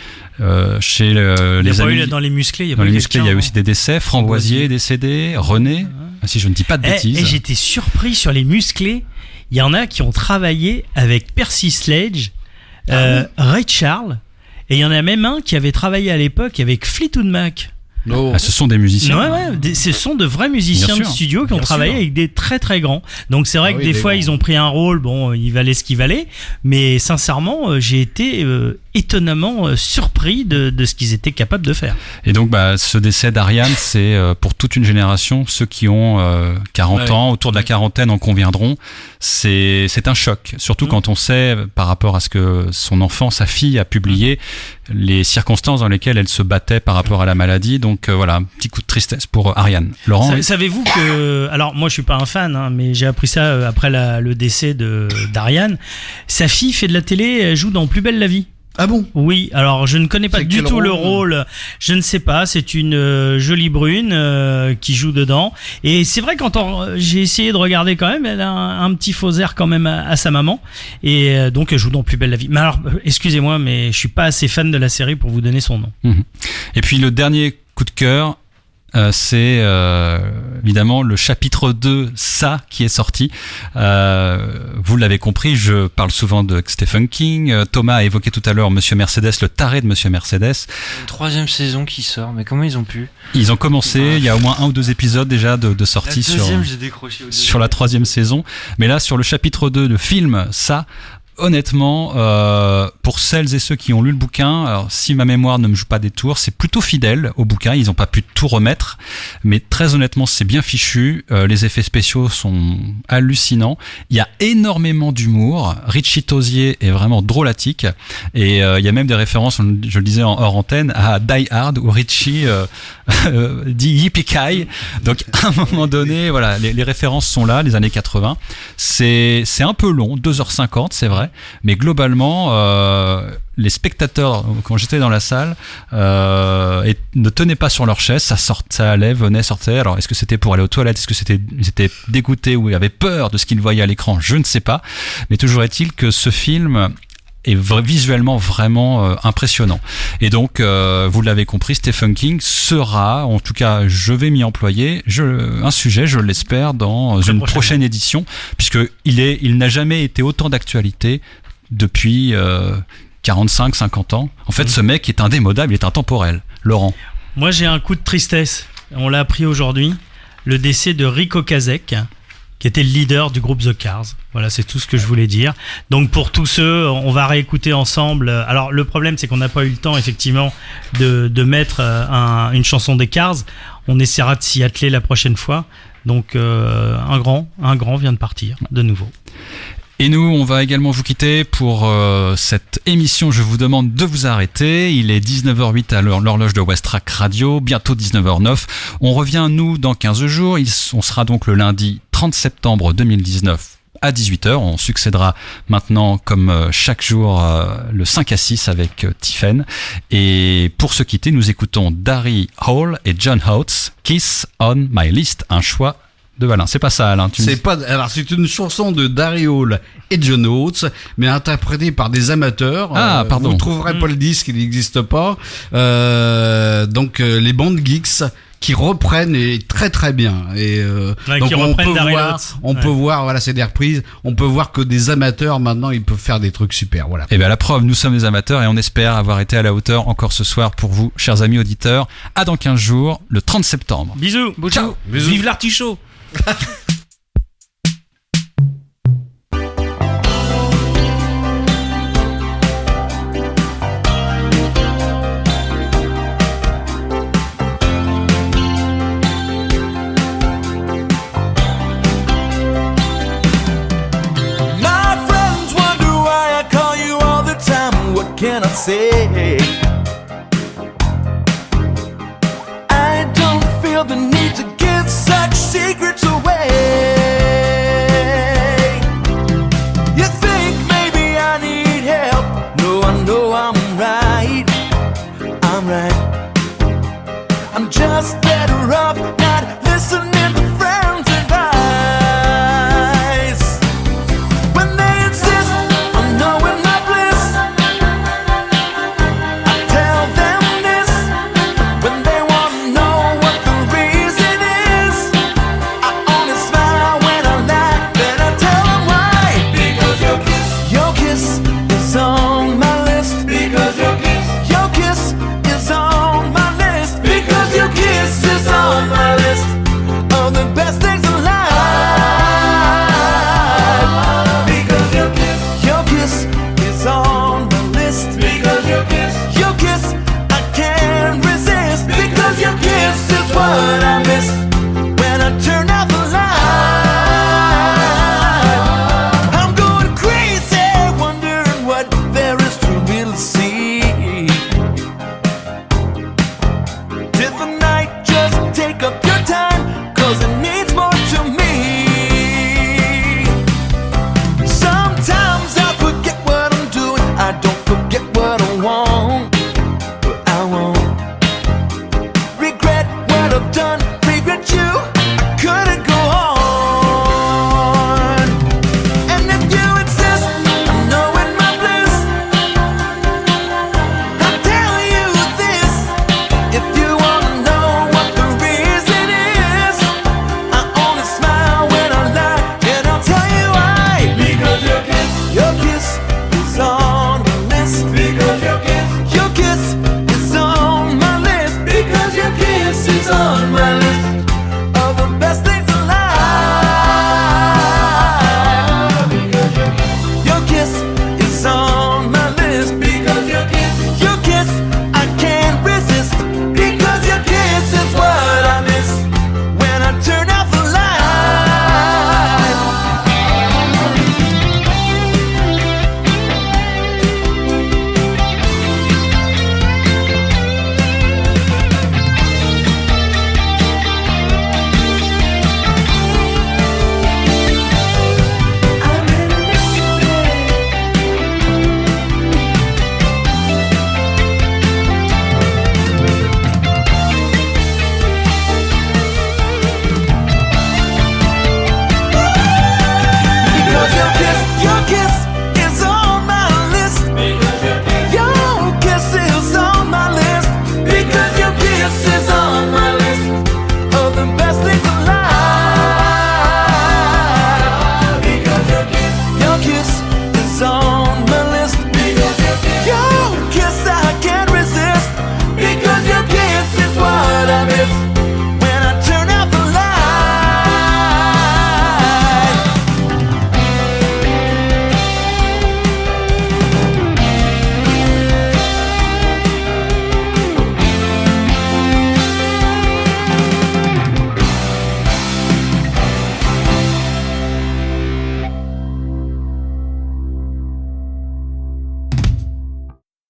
Chez les amis. Dans les musclés, il y a eu aussi des décès. Framboisier est décédé. René, si je ne dis pas de bêtises. Et j'étais surpris sur les musclés. Il y en a qui ont travaillé avec Percy Sledge, Ray Charles, et il y en a même un qui avait travaillé à l'époque avec Fleetwood Mac. Ce sont des musiciens. Ce sont de vrais musiciens de studio qui ont travaillé avec des très très grands. Donc c'est vrai que des fois ils ont pris un rôle, il valait ce qu'il valait, mais sincèrement j'ai été étonnamment surpris de ce qu'ils étaient capables de faire. Et donc ce décès d'Ariane, c'est pour toute une génération, ceux qui ont 40 ans, autour de la quarantaine en conviendront, c'est un choc, surtout quand on sait par rapport à ce que son enfant, sa fille a publié, les circonstances dans lesquelles elle se battait par rapport à la maladie. Donc voilà, un petit coup de tristesse pour Ariane. Laurent, savez-vous que, alors moi je suis pas un fan, mais j'ai appris ça après le décès d'Ariane. Sa fille fait de la télé, elle joue dans Plus belle la vie. Ah bon? Oui, alors je ne connais pas du tout le rôle, je ne sais pas, c'est une jolie brune qui joue dedans, et c'est vrai quand j'ai essayé de regarder quand même, elle a un petit faux air quand même à sa maman, et donc elle joue dans Plus belle la vie. Mais alors, excusez-moi, mais je suis pas assez fan de la série pour vous donner son nom. Et puis le dernier coup de cœur, c'est évidemment le chapitre 2, ça, qui est sorti. Vous l'avez compris, je parle souvent de Stephen King. Thomas a évoqué tout à l'heure Monsieur Mercedes, le taré de Monsieur Mercedes. Une 3e saison qui sort, mais comment ils ont pu? Ils ont commencé, il y a au moins 1 ou 2 épisodes déjà de sortie j'ai décroché sur la 3e saison. Mais là, sur le chapitre 2 de film, ça, honnêtement, pour celles et ceux qui ont lu le bouquin, alors si ma mémoire ne me joue pas des tours, c'est plutôt fidèle au bouquin. Ils n'ont pas pu tout remettre, mais très honnêtement, c'est bien fichu. Les effets spéciaux sont hallucinants. Il y a énormément d'humour. Richie Tozier est vraiment drôlatique, et il y a même des références, je le disais en hors antenne, à Die Hard où Richie dit Yippee-Ki. Donc à un moment donné, voilà, les références sont là, les années 80. C'est un peu long, 2h50, c'est vrai, mais globalement, les spectateurs, quand j'étais dans la salle, ne tenaient pas sur leur chaise, ça allait, venait, sortait. Alors, est-ce que c'était pour aller aux toilettes, est-ce que ils étaient dégoûtés ou ils avaient peur de ce qu'ils voyaient à l'écran, je ne sais pas. Mais toujours est-il que ce film est visuellement vraiment impressionnant. Et donc, vous l'avez compris, Stephen King sera, en tout cas, je vais m'y employer, un sujet, je l'espère, dans une prochaine édition, puisque il n'a jamais été autant d'actualité depuis 45, 50 ans. En fait, ce mec est indémodable, il est intemporel. Laurent. Moi, j'ai un coup de tristesse. On l'a appris aujourd'hui. Le décès de Ric Ocasek, qui était le leader du groupe The Cars. Voilà, c'est tout ce que je voulais dire. Donc pour tous ceux, on va réécouter ensemble. Alors le problème, c'est qu'on n'a pas eu le temps effectivement de mettre une chanson des Cars. On essaiera de s'y atteler la prochaine fois. Donc un grand vient de partir de nouveau. Et nous, on va également vous quitter pour cette émission. Je vous demande de vous arrêter. Il est 19h08 à l'horloge de Westrack Radio, bientôt 19h09. On revient, nous, dans 15 jours. On sera donc le lundi 30 septembre 2019 à 18h. On succédera maintenant, comme chaque jour, le 5 à 6 avec Tiffen. Et pour se quitter, nous écoutons Darry Hall et John Oates, Kiss on My List, un choix de Alain. C'est pas ça, Alain. Alors, c'est une chanson de Darry Hall et John Oates, mais interprétée par des amateurs. Ah, pardon. Vous ne trouverez pas le disque, il n'existe pas. Donc, les bandes geeks qui reprennent et très très bien. Et donc on peut voir, voilà, c'est des reprises. On peut voir que des amateurs maintenant, ils peuvent faire des trucs super. Voilà. Et bien la preuve, nous sommes des amateurs et on espère avoir été à la hauteur encore ce soir pour vous, chers amis auditeurs. À dans 15 jours, le 30 septembre. Bisous. Ciao. Bisous. Vive l'artichaut. Can I say? I don't feel the need to give such secrets away. You think maybe I need help? No, I know I'm right. I'm right. I'm just better off not listening to friends' advice when they insist on knowing my bliss. What I miss.